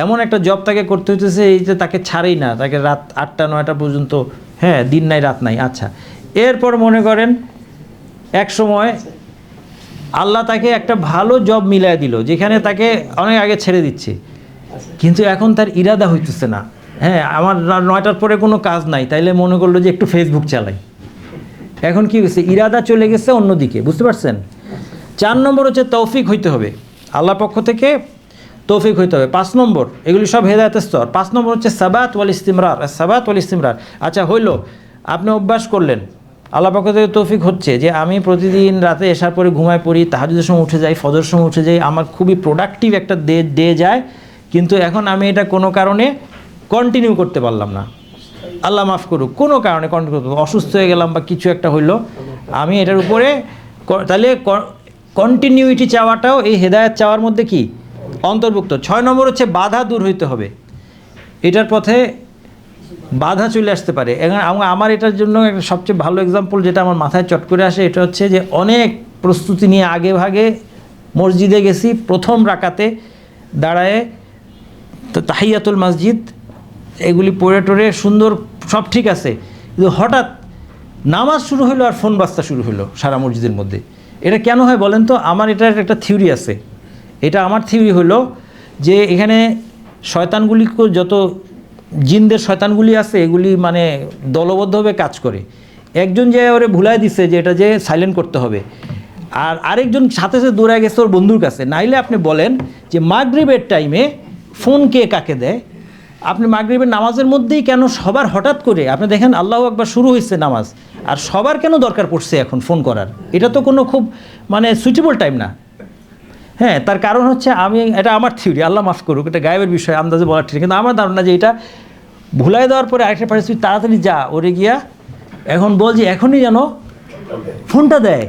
এমন একটা জব তাকে করতে হইতেছে, এই যে তাকে ছাড়েই না, তাকে রাত 8টা 9টা পর্যন্ত, হ্যাঁ, দিন নাই রাত নাই। আচ্ছা, এরপর মনে করেন এক সময় আল্লাহ তাকে একটা ভালো জব মিলাই দিল, যেখানে তাকে অনেক আগে ছেড়ে দিচ্ছে, কিন্তু এখন তার ইরাদা হইতেছে না, হ্যাঁ, আমার 9টার পরে কোনো কাজ নাই, তাইলে মনে করলো যে একটু ফেসবুক চালাই। এখন কি হয়েছে? ইরাদা চলে গেছে অন্যদিকে, বুঝতে পারছেন? 4 নম্বর হচ্ছে তৌফিক হইতে হবে, আল্লাহর পক্ষ থেকে তৌফিক হইতে হবে। 5 নম্বর, এগুলি সব হেদায়েতের স্তর। 5 নম্বর হচ্ছে সাবাত ওয়াল ইস্তিমরার, সাবাত ওয়াল ইস্তিমরার। আচ্ছা, হইল, আপনি অভ্যাস করলেন, আল্লাহর পক্ষ থেকে তৌফিক হচ্ছে যে আমি প্রতিদিন রাতে এসার পরে ঘুমায় পড়ি, তাহাজ্জুদের সময় উঠে যাই, ফজরের সময় উঠে যাই, আমার খুবই প্রোডাক্টিভ একটা ডে যায়, কিন্তু এখন আমি এটা কোনো কারণে কন্টিনিউ করতে পারলাম না, আল্লাহ মাফ করুক, কোনো কারণে কন্টিনিউ করতে, অসুস্থ হয়ে গেলাম বা কিছু একটা হইলো, আমি এটার উপরে, তাহলে কন্টিনিউইটি চাওয়াটাও এই হেদায়েত চাওয়ার মধ্যে কি অন্তর্ভুক্ত। 6 নম্বর হচ্ছে বাধা দূর হইতে হবে, এটার পথে বাধা চলে আসতে পারে। আমার এটার জন্য একটা সবচেয়ে ভালো এক্সাম্পল যেটা আমার মাথায় চট করে আসে, এটা হচ্ছে যে অনেক প্রস্তুতি নিয়ে আগে ভাগে মসজিদে গেছি, প্রথম রাকাতে দাঁড়ায় তো তাহিয়াতুল মসজিদ এগুলি পড়ে টরে সুন্দর, সব ঠিক আছে, কিন্তু হঠাৎ নামাজ শুরু হলো আর ফোন বাজতে শুরু হলো সারা মসজিদের মধ্যে। এটা কেন হয় বলেন তো? আমার এটার একটা থিওরি আছে, এটা আমার থিওরি হলো যে এখানে শয়তানগুলি, যত জিনদের শয়তানগুলি আছে, এগুলি মানে দলবদ্ধভাবে কাজ করে। একজন যে ওরে ভুলাই দিছে যে এটা যে সাইলেন্ট করতে হবে, আর আরেকজন সাথে সাথে দৌড়ায় গেছে ওর বন্ধুর কাছে। নাইলে আপনি বলেন যে মাগরিবের টাইমে ফোন কে কাকে দেয়? আপনি মাগরিবের নামাজের মধ্যেই কেন সবার হঠাৎ করে, আপনি দেখেন আল্লাহু আকবার শুরু হয়েছে নামাজ, আর সবার কেন দরকার পড়ছে এখন ফোন করার? এটা তো কোনো খুব মানে সুইটেবল টাইম না। হ্যাঁ, তার কারণ হচ্ছে, এটা আমার থিওরি, আল্লাহ মাফ করুক, এটা গায়েবের বিষয়, আন্দাজে বলার ঠিক, কিন্তু আমার ধারণা যে এটা ভুলাই দেওয়ার পরে আরেকটা পারে, তুই তাড়াতাড়ি যা, ওরে গিয়া এখন বল যে এখনই যেন ফোনটা দেয়।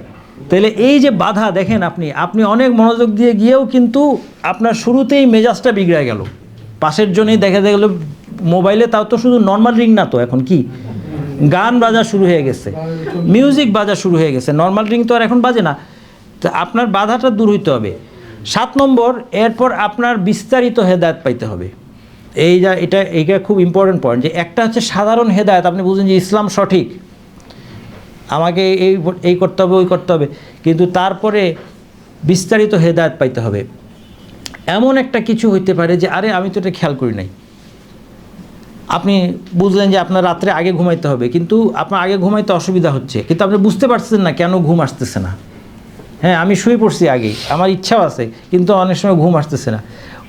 তাহলে এই যে বাধা দেখেন, আপনি অনেক মনোযোগ দিয়ে গিয়েও কিন্তু আপনার শুরুতেই মেজাজটা বিগড়ে গেল। পাশের জনেই দেখা গেল মোবাইলে, তাও তো শুধু নর্মাল রিং না, তো এখন কি গান বাজা শুরু হয়ে গেছে, মিউজিক বাজা শুরু হয়ে গেছে, নর্মাল রিং তো আর এখন বাজে না। তো আপনার বাধাটা দূর হইতে হবে। 7 নম্বর, এরপর আপনার বিস্তারিত হেদায়েত পাইতে হবে। এইটা খুব ইম্পর্টেন্ট পয়েন্ট, যে একটা হচ্ছে সাধারণ হেদায়েত, আপনি বুঝেন যে ইসলাম সঠিক, আমাকে এই করতে হবে, ওই করতে হবে, কিন্তু তারপরে বিস্তারিত হেদায়েত পাইতে হবে। এমন একটা কিছু হইতে পারে যে আরে আমি তো এটা খেয়াল করি নাই, আপনি বুঝলেন যে আপনার রাত্রে আগে ঘুমাইতে হবে, কিন্তু আপনার আগে ঘুমাইতে অসুবিধা হচ্ছে, কিন্তু আপনি বুঝতে পারছেন না কেন ঘুম আসতেছে না। হ্যাঁ, আমি শুয়ে পড়ছি আগেই, আমার ইচ্ছাও আছে, কিন্তু অনেক সময় ঘুম আসতেছে না।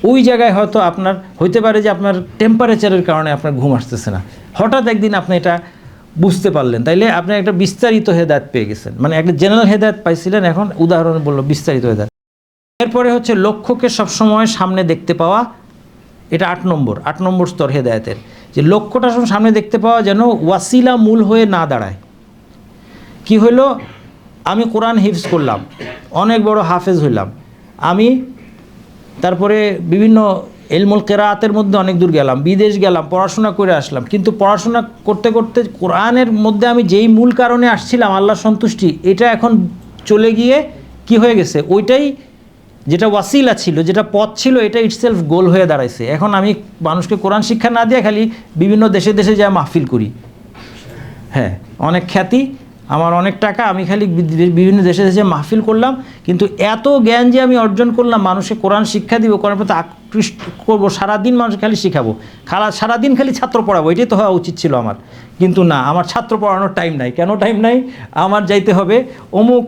ওই জায়গায় হয়তো আপনার হইতে পারে যে আপনার টেম্পারেচারের কারণে আপনার ঘুম আসতেছে না, হঠাৎ একদিন আপনি এটা বুঝতে পারলেন, তাইলে আপনি একটা বিস্তারিত হেদায়েত পেয়ে গেছেন, মানে একটা জেনারেল হেদায়েত পাইছিলেন, এখন উদাহরণে বললো বিস্তারিত হেদায়েত। এরপরে হচ্ছে লক্ষ্যকে সবসময় সামনে দেখতে পাওয়া, এটা 8 নম্বর স্তর হেদায়েতের, যে লক্ষ্যটা সামনে দেখতে পাওয়া যেন ওয়াসিলা মূল হয়ে না দাঁড়ায়। কি হইলো, আমি কোরআন হিফজ করলাম, অনেক বড় হাফেজ হইলাম, আমি তারপরে বিভিন্ন ইলমুল কিরাআতের মধ্যে অনেক দূর গেলাম, বিদেশ গেলাম, পড়াশোনা করে আসলাম, কিন্তু পড়াশোনা করতে করতে কোরআনের মধ্যে আমি যেই মূল কারণে আসছিলাম, আল্লাহর সন্তুষ্টি, এটা এখন চলে গিয়ে কি হয়ে গেছে, ওইটাই যেটা ওয়াসিলা ছিল, যেটা পথ ছিল, এটা ইটসেলফ গোল হয়ে দাঁড়াইছে। এখন আমি মানুষকে কোরআন শিক্ষা না দিয়ে খালি বিভিন্ন দেশে দেশে যা মাহফিল করি, হ্যাঁ, অনেক খ্যাতি, আমার অনেক টাকা, আমি খালি বিভিন্ন দেশে দেশে মাহফিল করলাম, কিন্তু এত জ্ঞান যে আমি অর্জন করলাম, মানুষকে কোরআন শিক্ষা দিব, কোরআন প্রতি আকৃষ্ট করবো, সারাদিন মানুষকে খালি শিখাবো, সারাদিন খালি ছাত্র পড়াবো, এটাই তো হওয়া উচিত ছিল আমার। কিন্তু না, আমার ছাত্র পড়ানোর টাইম নাই। কেন টাইম নাই? আমার যাইতে হবে অমুক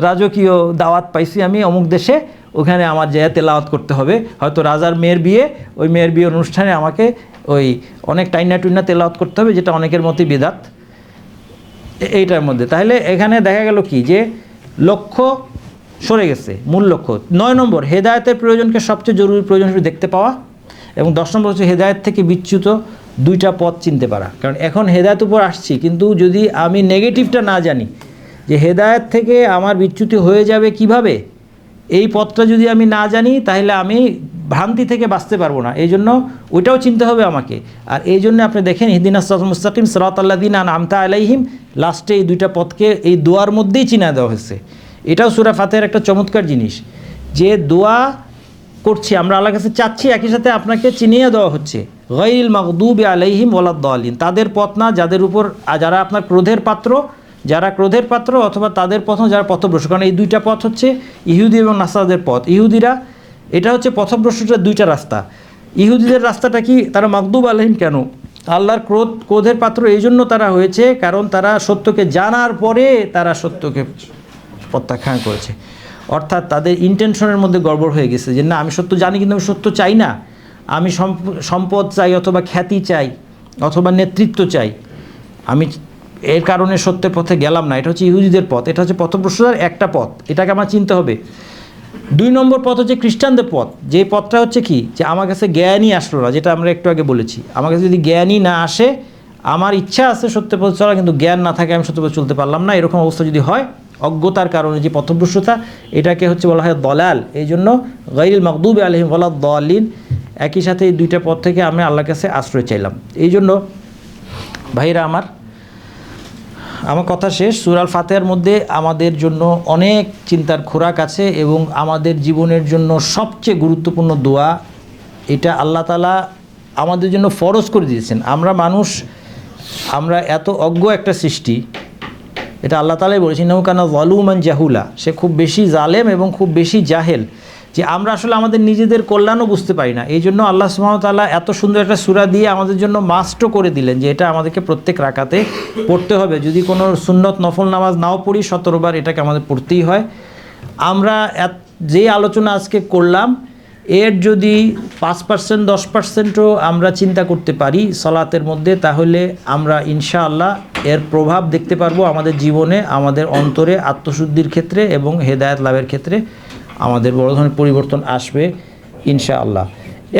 রাজকীয় দাওয়াত পাইছি আমি অমুক দেশে, ওখানে আমার যে তেলাওয়াত করতে হবে, হয়তো রাজার মেয়ের বিয়ে, ওই মেয়ের বিয়ের অনুষ্ঠানে আমাকে ওই অনেক টাইনা টুইনা তেলাওয়াত করতে হবে, যেটা অনেকের মতোই বিদাত এইটার মধ্যে। তাহলে এখানে দেখা গেল কি যে লক্ষ্য সরে গেছে, মূল লক্ষ্য। 9 নম্বর, হেদায়েতের প্রয়োজনকে সবচেয়ে জরুরি প্রয়োজন হিসেবে দেখতে পাওয়া, এবং 10 নম্বর হচ্ছে হেদায়েত থেকে বিচ্যুত 2টা পথ চিনতে পারা। কারণ এখন হেদায়েত উপর আসছি, কিন্তু যদি আমি নেগেটিভটা না জানি যে হেদায়েত থেকে আমার বিচ্যুতি হয়ে যাবে কিভাবে, এই পথটা যদি আমি না জানি তাহলে আমি ভ্রান্তি থেকে বাঁচতে পারবো না। এই জন্য ওইটাও চিনতে হবে আমাকে। আর এই জন্য আপনি দেখেন ইহদিনাস সিরাতাল মুস্তাকিম সিরাতাল্লাযিনা আনআমতা আলাইহিম, লাস্টে এই 2টা পথকে এই দোয়ার মধ্যেই চিনা দেওয়া হয়েছে। এটাও সূরা ফাতিহার একটা চমৎকার জিনিস, যে দোয়া করছি আমরা আল্লাহর কাছে চাচ্ছি, একই সাথে আপনাকে চিনিয়ে দেওয়া হচ্ছে গায়রিল মাগদুবি আলাইহিম ওয়ালাদ-দালিন, তাদের পথ না যাদের উপর, যারা আপনার ক্রোধের পাত্র, যারা ক্রোধের পাত্র, অথবা তাদের পথ যারা পথভ্রষ্ট। কারণ এই 2টা পথ হচ্ছে ইহুদি এবং নাসারাদের পথ। ইহুদিরা, এটা হচ্ছে পথভ্রষ্টটার 2টা রাস্তা। ইহুদিদের রাস্তাটা কি, তারা মাগদুব আলাইহিম কেন, আল্লাহর ক্রোধের পাত্র এই জন্য তারা হয়েছে কারণ তারা সত্যকে জানার পরে তারা সত্যকে প্রত্যাখ্যান করেছে। অর্থাৎ তাদের ইন্টেনশনের মধ্যে গড়বড় হয়ে গেছে, যে না আমি সত্য জানি কিন্তু আমি সত্য চাই না, আমি সম্পদ চাই, অথবা খ্যাতি চাই, অথবা নেতৃত্ব চাই, আমি এর কারণে সত্যের পথে গেলাম না। এটা হচ্ছে ইহুদিদের পথ, এটা হচ্ছে পথভ্রষ্টতার একটা পথ, এটাকে আমার চিনতে হবে। 2 নম্বর পথ হচ্ছে খ্রিস্টানদের পথ, যে পথটা হচ্ছে কি, যে আমার কাছে জ্ঞানই আসলো না, যেটা আমরা একটু আগে বলেছি। আমার কাছে যদি জ্ঞানই না আসে, আমার ইচ্ছা আছে সত্যের পথে চলা, কিন্তু জ্ঞান না থাকে আমি সত্যের পথে চলতে পারলাম না, এরকম অবস্থা যদি হয়, অজ্ঞতার কারণে যে পথভ্রষ্টতা, এটাকে হচ্ছে বলা হয় দলাল। এই জন্য গায়রিল মাগদুবি আলাইহিম ওয়ালাদ-দালিন, একই সাথে এই 2টা পথ থেকে আমি আল্লাহর কাছে আশ্রয় চাইলাম। এই জন্য ভাইরা আমার কথা শেষ। সূরা ফাতিহার মধ্যে আমাদের জন্য অনেক চিন্তার খোরাক আছে, এবং আমাদের জীবনের জন্য সবচেয়ে গুরুত্বপূর্ণ দোয়া এটা আল্লাহ তাআলা আমাদের জন্য ফরজ করে দিয়েছেন। আমরা এত অজ্ঞ একটা সৃষ্টি, এটা আল্লাহ তাআলাই বলেছেন, ইন্নাহু কানা যালুমান জাহুলা, সে খুব বেশি জালেম এবং খুব বেশি জাহেল, যে আমরা আসলে আমাদের নিজেদের কল্যাণও বুঝতে পারি না। এই জন্য আল্লাহ সুবহানাহু ওয়া তাআলা এত সুন্দর একটা সূরা দিয়ে আমাদের জন্য মাস্টও করে দিলেন, যে এটা আমাদেরকে প্রত্যেক রাকাতে পড়তে হবে। যদি কোনো সুন্নত নফল নামাজ নাও পড়ি, 17 বার এটাকে আমাদের পড়তেই হয়। আমরা যে আলোচনা আজকে করলাম, এর যদি 5% 10%ও আমরা চিন্তা করতে পারি সালাতের মধ্যে, তাহলে আমরা ইনশাআল্লাহ এর প্রভাব দেখতে পারবো আমাদের জীবনে, আমাদের অন্তরে, আত্মশুদ্ধির ক্ষেত্রে এবং হেদায়েত লাভের ক্ষেত্রে আমাদের বড় ধরনের পরিবর্তন আসবে ইনশাআল্লাহ।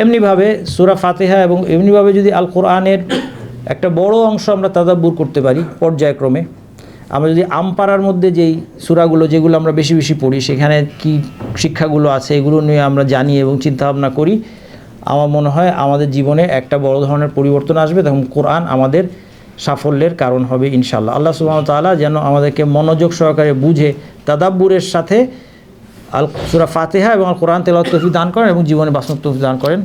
এমনিভাবে সূরা ফাতিহা এবং এমনিভাবে যদি আল কোরআনের একটা বড় অংশ আমরা তাদাব্বুর করতে পারি পর্যায়ক্রমে, আমরা যদি আমপাড়ার মধ্যে যেই সূরাগুলো যেগুলো আমরা বেশি বেশি পড়ি, সেখানে কি শিক্ষাগুলো আছে এগুলো নিয়ে আমরা জানি এবং চিন্তাভাবনা করি, আমার মনে হয় আমাদের জীবনে একটা বড় ধরনের পরিবর্তন আসবে। তখন কোরআন আমাদের সাফল্যের কারণ হবে ইনশাআল্লাহ। আল্লাহ সুবহানাহু ওয়া তাআলা যেন আমাদেরকে মনোযোগ সহকারে বুঝে তাদাব্বুরের সাথে সূরা ফাতিহা এবং আল কোরআন তেলাওয়াত তৌফিক দান করেন, এবং জীবনে বাস্তব তৌফিক দান করেন।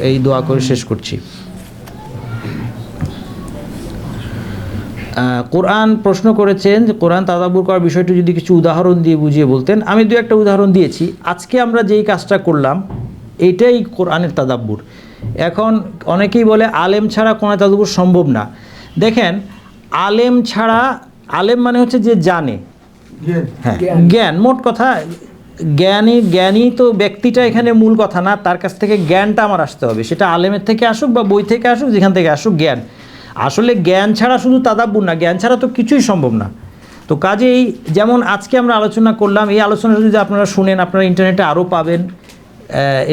এই দোয়া করে শেষ করছি। কোরআন প্রশ্ন করেছেন যে কোরআন তাদাব্বুর করার বিষয়টি যদি কিছু উদাহরণ দিয়ে বুঝিয়ে বলতেন। আমি 2-1টা উদাহরণ দিয়েছি। আজকে আমরা যেই কাজটা করলাম এইটাই কোরআনের তাদাব্বুর। এখন অনেকেই বলে আলেম ছাড়া কোরআন তাদাব্বুর সম্ভব না। দেখেন, আলেম মানে হচ্ছে যে জানে, হ্যাঁ জ্ঞান, মোট কথা জ্ঞানী তো ব্যক্তিটা এখানে মূল কথা না, তার কাছ থেকে জ্ঞানটা আমার আসতে হবে, সেটা আলেমের থেকে আসুক বা বই থেকে আসুক, যেখান থেকে আসুক জ্ঞান। আসলে জ্ঞান ছাড়া শুধু তাদাব্বুর না, জ্ঞান ছাড়া তো কিছুই সম্ভব না। তো কাজেই যেমন আজকে আমরা আলোচনা করলাম, এই আলোচনাটা যদি আপনারা শুনেন, আপনারা ইন্টারনেটে আরও পাবেন,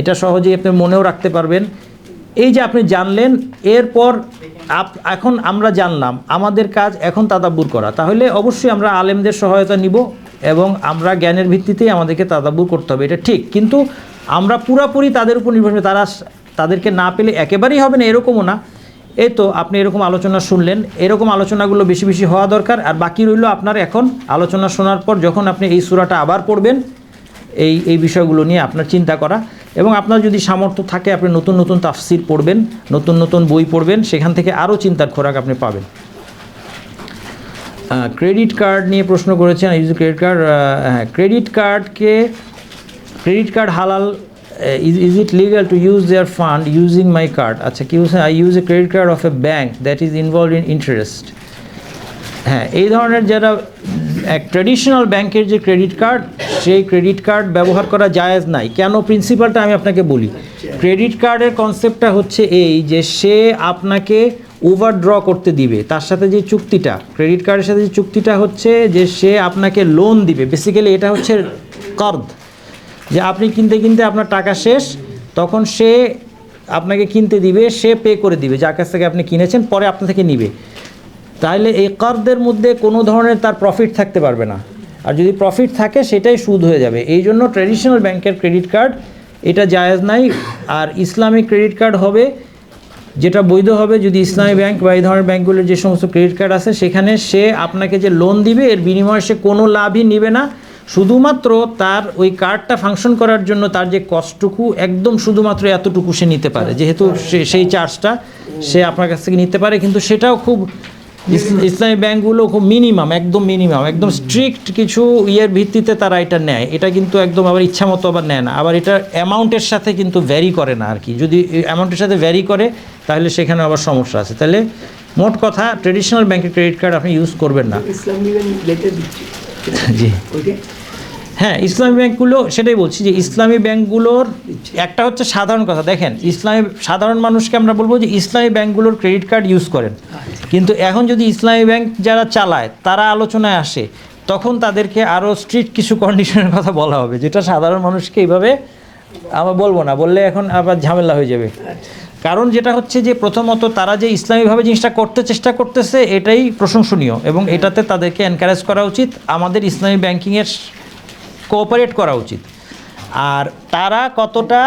এটা সহজেই আপনি মনেও রাখতে পারবেন। এই যে আপনি জানলেন, এরপর এখন আমরা জানলাম, আমাদের কাজ এখন তাদাব্বুর করা। তাহলে অবশ্যই আমরা আলেমদের সহায়তা নিব এবং আমরা জ্ঞানের ভিত্তিতেই আমাদেরকে তাদাব্বুর করতে হবে, এটা ঠিক। কিন্তু আমরা পুরাপুরি তাদের উপর নির্ভরশীল, তাদেরকে না পেলে একেবারেই হবে না এরকমও না। এই তো আপনি এরকম আলোচনা শুনলেন, এরকম আলোচনাগুলো বেশি বেশি হওয়া দরকার। আর বাকি রইল আপনার এখন আলোচনা শোনার পর যখন আপনি এই সূরাটা আবার পড়বেন, এই বিষয়গুলো নিয়ে আপনার চিন্তা করা, এবং আপনার যদি সামর্থ্য থাকে আপনি নতুন নতুন তাফসির পড়বেন, নতুন নতুন বই পড়বেন, সেখান থেকে আরও চিন্তার খোরাক আপনি পাবেন। ক্রেডিট কার্ড নিয়ে প্রশ্ন করেছেন, ক্রেডিট কার্ড, হ্যাঁ ক্রেডিট কার্ড হালাল, is it legal to use their fund using my card? আচ্ছা, কি বলছেন, I use a credit card of a bank that is involved in interest. হ্যাঁ, এই ধরনের যারা ট্র্যাডিশনাল ব্যাংকের যে ক্রেডিট কার্ড, সেই ক্রেডিট কার্ড ব্যবহার করা জায়েজ নাই। কেন? প্রিন্সিপালটা আমি আপনাকে বলি। ক্রেডিট কার্ডের কনসেপ্টটা হচ্ছে এই যে সে আপনাকে ওভারড্র করতে দিবে, তার সাথে যে চুক্তিটা, ক্রেডিট কার্ডের সাথে যে চুক্তিটা হচ্ছে যে সে আপনাকে লোন দিবে। বেসিক্যালি এটা হচ্ছে কর্দ, যে আপনি কিনতে কিনতে আপনার টাকা শেষ, তখন সে আপনাকে কিনতে দিবে, সে পে করে দিবে যার কাছ থেকে আপনি কিনেছেন, পরে আপনার থেকে নিবে। তাহলে এই কর্দের মধ্যে কোনো ধরনের তার প্রফিট থাকতে পারবে না, আর যদি প্রফিট থাকে সেটাই সুদ হয়ে যাবে। এই জন্য ট্র্যাডিশনাল ব্যাংকের ক্রেডিট কার্ড এটা জায়েজ নাই। আর ইসলামিক ক্রেডিট কার্ড হবে যেটা বৈধ হবে যদি ইসলামী ব্যাংক বা এই ধরনের ব্যাংকগুলোর যে সমস্ত ক্রেডিট কার্ড আছে সেখানে সে আপনাকে যে লোন দিবে এর বিনিময়ে সে কোনো লাভই নেবে না, শুধুমাত্র তার ওই কার্ডটা ফাংশন করার জন্য তার যে কস্টটুকু একদম শুধুমাত্র এতটুকু সে নিতে পারে, যেহেতু সেই চার্জটা সে আপনার কাছ থেকে নিতে পারে। কিন্তু সেটাও খুব ইসলামী ব্যাংকগুলো খুব মিনিমাম, একদম স্ট্রিক্ট কিছু ইয়ের ভিত্তিতে তারা এটা নেয়। এটা কিন্তু একদম আবার ইচ্ছা মতো আবার নেয় না, আবার এটা অ্যামাউন্টের সাথে কিন্তু ভ্যারি করে না আর কি। যদি অ্যামাউন্টের সাথে ভ্যারি করে তাহলে সেখানে আবার সমস্যা আছে। তাহলে মোট কথা ট্রেডিশনাল ব্যাংকের ক্রেডিট কার্ড আপনি ইউজ করবেন না। জি হ্যাঁ, ইসলামী ব্যাংকগুলো, সেটাই বলছি যে ইসলামী ব্যাংকগুলোর একটা হচ্ছে সাধারণ কথা। দেখেন, সাধারণ মানুষকে আমরা বলবো যে ইসলামী ব্যাংকগুলোর ক্রেডিট কার্ড ইউজ করেন, কিন্তু এখন যদি ইসলামী ব্যাংক যারা চালায় তারা আলোচনায় আসে তখন তাদেরকে আরও স্ট্রিক্ট কিছু কন্ডিশনের কথা বলা হবে, যেটা সাধারণ মানুষকে এইভাবে আমরা বলবো না, বললে এখন আবার ঝামেলা হয়ে যাবে। কারণ যেটা হচ্ছে যে প্রথমত তারা যে ইসলামীভাবে জিনিসটা করতে চেষ্টা করতেছে এটাই প্রশংসনীয়, এবং এটাতে তাদেরকে এনকারেজ করা উচিত। আমাদের ইসলামী ব্যাংকিংয়ের কোঅপারেট করা উচিত। আর তারা কতটা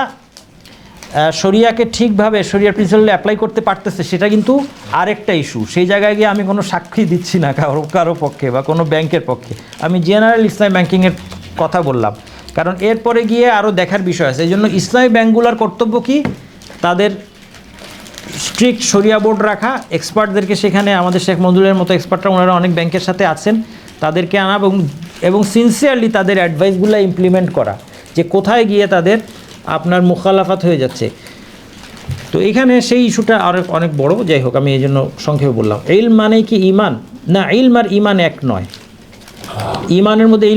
শরিয়াকে ঠিকভাবে শরিয়ার প্রিন্সিপাল অ্যাপ্লাই করতে পারতেছে সেটা কিন্তু আরেকটা ইস্যু। সেই জায়গায় গিয়ে আমি কোনো সাক্ষী দিচ্ছি না কারো পক্ষে বা কোনো ব্যাংকের পক্ষে, আমি জেনারেল ইসলামী ব্যাংকিংয়ের কথা বললাম, কারণ এরপরে গিয়ে আরও দেখার বিষয় আছে। এই জন্য ইসলামী ব্যাংকগুলোর কর্তব্য কি, তাদের স্ট্রিক্ট শরিয়া বোর্ড রাখা, এক্সপার্টদেরকে সেখানে, আমাদের শেখ মঞ্জুরের মতো এক্সপার্টরা ওনারা অনেক ব্যাংকের সাথে আছেন, তাদেরকে আনা এবং সিনসিয়ারলি তাদের অ্যাডভাইসগুলো ইমপ্লিমেন্ট করা, যে কোথায় গিয়ে তাদের আপনার মুখালাফাত হয়ে যাচ্ছে। তো এখানে সেই ইস্যুটা অনেক বড়। যাই হোক, আমি এই জন্য সংক্ষেপে বললাম। ইলম মানে কি ইমান? না, ইলম আর ইমান এক নয়। ইমানের মধ্যে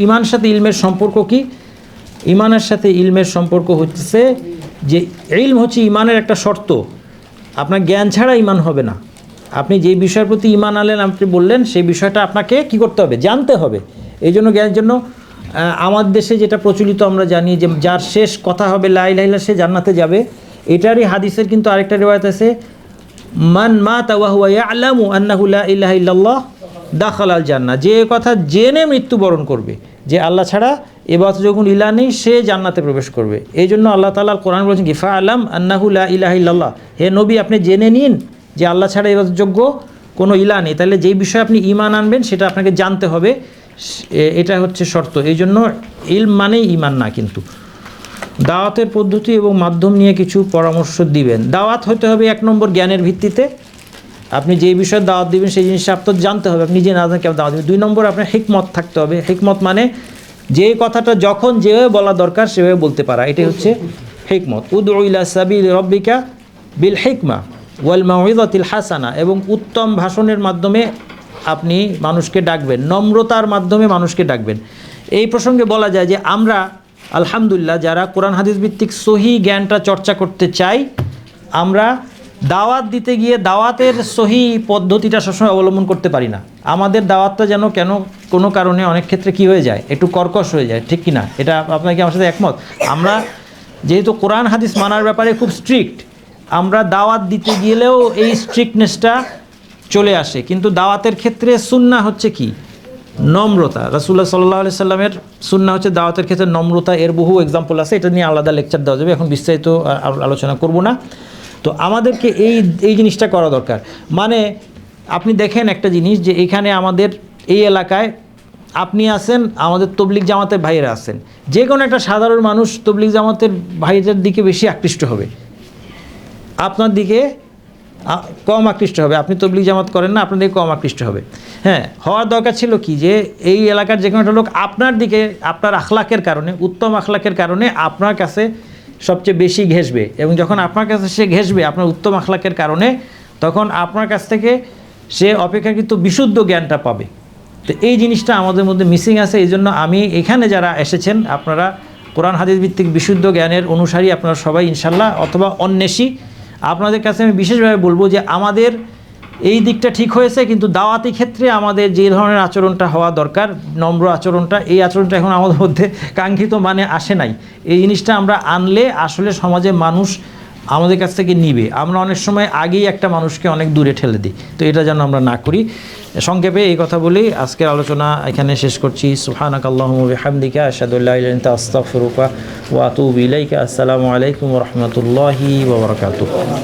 ইমানের সাথে ইলমের সম্পর্ক কি? ইমানের সাথে ইলমের সম্পর্ক হচ্ছে যে ইলম হচ্ছে ইমানের একটা শর্ত। আপনার জ্ঞান ছাড়া ইমান হবে না। আপনি যেই বিষয়ের প্রতি ইমান আনলেন, আপনি বললেন, সেই বিষয়টা আপনাকে কি করতে হবে? জানতে হবে। এই জন্য জ্ঞানের জন্য আমাদের দেশে যেটা প্রচলিত আমরা জানি যে যার শেষ কথা হবে লা ইলাহা ইল্লাল্লাহ সে জান্নাতে যাবে, এটারই হাদিসের কিন্তু আরেকটা রিওয়ায়াত আছে, মান মাতা ওয়া হুয়া ইয়ালামু আন্নাহু লা ইলাহা ইল্লাল্লাহ দাখালাল জান্নাহ। যে কথা জেনে মৃত্যুবরণ করবে যে আল্লাহ ছাড়া ইবাদত যখন ইলাহ নেই, সে জান্নাতে প্রবেশ করবে। এই জন্য আল্লাহ তাআলা কোরআন বলেছেন কি ফাআলাম আন্নাহু লা ইলাহা ইল্লাল্লাহ, হে নবী আপনি জেনে নিন যে আল্লাহ ছাড়া ইবাদতযোগ্য কোনো ইলাহ নেই। তাহলে যেই বিষয়ে আপনি ঈমান আনবেন সেটা আপনাকে জানতে হবে, এটা হচ্ছে শর্ত। এই জন্য ইলম মানেই ঈমান না। কিন্তু দাওয়াতের পদ্ধতি এবং মাধ্যম নিয়ে কিছু পরামর্শ দিবেন। দাওয়াত হতে হবে এক নম্বর জ্ঞানের ভিত্তিতে। আপনি যেই বিষয়ে দাওয়াত দিবেন সেই জিনিসটা আপনার জানতে হবে, আপনি নিজে না জানেন কেমন দাওয়াত দিবেন। দুই নম্বর আপনার হিকমত থাকতে হবে। হিকমত মানে যে কথাটা যখন যেভাবে বলা দরকার সেভাবে বলতে পারা, এটাই হচ্ছে হিকমত। উদউ ইলা সাবিলি রাব্বিকা বিল হিকমা ওয়াল মাউইযাতিল হাসানা, এবং উত্তম ভাষণের মাধ্যমে আপনি মানুষকে ডাকবেন, নম্রতার মাধ্যমে মানুষকে ডাকবেন। এই প্রসঙ্গে বলা যায় যে আমরা আলহামদুলিল্লাহ যারা কোরআন হাদিস ভিত্তিক সহি জ্ঞানটা চর্চা করতে চাই, আমরা দাওয়াত দিতে গিয়ে দাওয়াতের সহি পদ্ধতিটা সবসময় অবলম্বন করতে পারি না। আমাদের দাওয়াতটা যেন কোনো কারণে অনেক ক্ষেত্রে কি হয়ে যায়, একটু কর্কশ হয়ে যায়, ঠিক কি না? এটা আপনার কি আমার সাথে একমত? আমরা যেহেতু কোরআন হাদিস মানার ব্যাপারে খুব স্ট্রিক্ট, আমরা দাওয়াত দিতে গেলেও এই স্ট্রিক্টনেসটা চলে আসে। কিন্তু দাওয়াতের ক্ষেত্রে সুন্নাহ হচ্ছে কি? নম্রতা। রাসূলুল্লাহ সাল্লাল্লাহু আলাইহি সাল্লামের সুন্নাহ হচ্ছে দাওয়াতের ক্ষেত্রে নম্রতা। এর বহু এক্সাম্পল আছে, এটা নিয়ে আলাদা লেকচার দেওয়া যাবে, এখন বিস্তারিত আলোচনা করব না। তো আমাদেরকে এই জিনিসটা করা দরকার। মানে আপনি দেখেন একটা জিনিস, যে এখানে আমাদের এই এলাকায় আপনি আছেন, আমাদের তবলিগ জামাতের ভাইয়েরা আছেন, যে কোনো একটা সাধারণ মানুষ তবলিগ জামাতের ভাইদের দিকে বেশি আকৃষ্ট হবে, আপনার দিকে কম আকৃষ্ট হবে। আপনি তবলিগ জামাত করেন না, আপনার দিকে কম আকৃষ্ট হবে। হ্যাঁ, হওয়ার দরকার ছিল কি, যে এই এলাকার যে কোনো একটা লোক আপনার দিকে, আপনার আখলাকের কারণে, উত্তম আখলাকের কারণে আপনার কাছে সবচেয়ে বেশি ঘেঁষবে, এবং যখন আপনার কাছে সে ঘেঁষবে আপনার উত্তম আখলাকের কারণে, তখন আপনার কাছ থেকে সে অপেক্ষাকৃত বিশুদ্ধ জ্ঞানটা পাবে। তো এই জিনিসটা আমাদের মধ্যে মিসিং আছে। এই জন্য আমি এখানে যারা এসেছেন আপনারা কোরআন হাদিস ভিত্তিক বিশুদ্ধ জ্ঞানের অনুসারী আপনারা সবাই ইনশাল্লাহ, অথবা অন্বেষী, আপনাদের কাছে আমি বিশেষভাবে বলবো যে আমাদের এই দিকটা ঠিক হয়েছে, কিন্তু দাওয়াতি ক্ষেত্রে আমাদের যে ধরনের আচরণটা হওয়া দরকার, নম্র আচরণটা, এই আচরণটা এখন আমাদের মধ্যে কাঙ্ক্ষিত মানে আসে নাই। এই জিনিসটা আমরা আনলে আসলে সমাজে মানুষ আমাদের কাছ থেকে নিবে। আমরা অনেক সময় আগেই একটা মানুষকে অনেক দূরে ঠেলে দিই, তো এটা যেন আমরা না করি। সংক্ষেপে এই কথা বলেই আজকের আলোচনা এখানে শেষ করছি। সুবহানাকাল্লাহুম্মা ওয়া বিহামদিকা আশহাদু আল্লা ইলাহা ইল্লা আনতা আস্তাগফিরুকা ওয়া আতুবু ইলাইকা। আসসালামু আলাইকুম ওয়া রাহমাতুল্লাহি ওয়া বারাকাতুহু।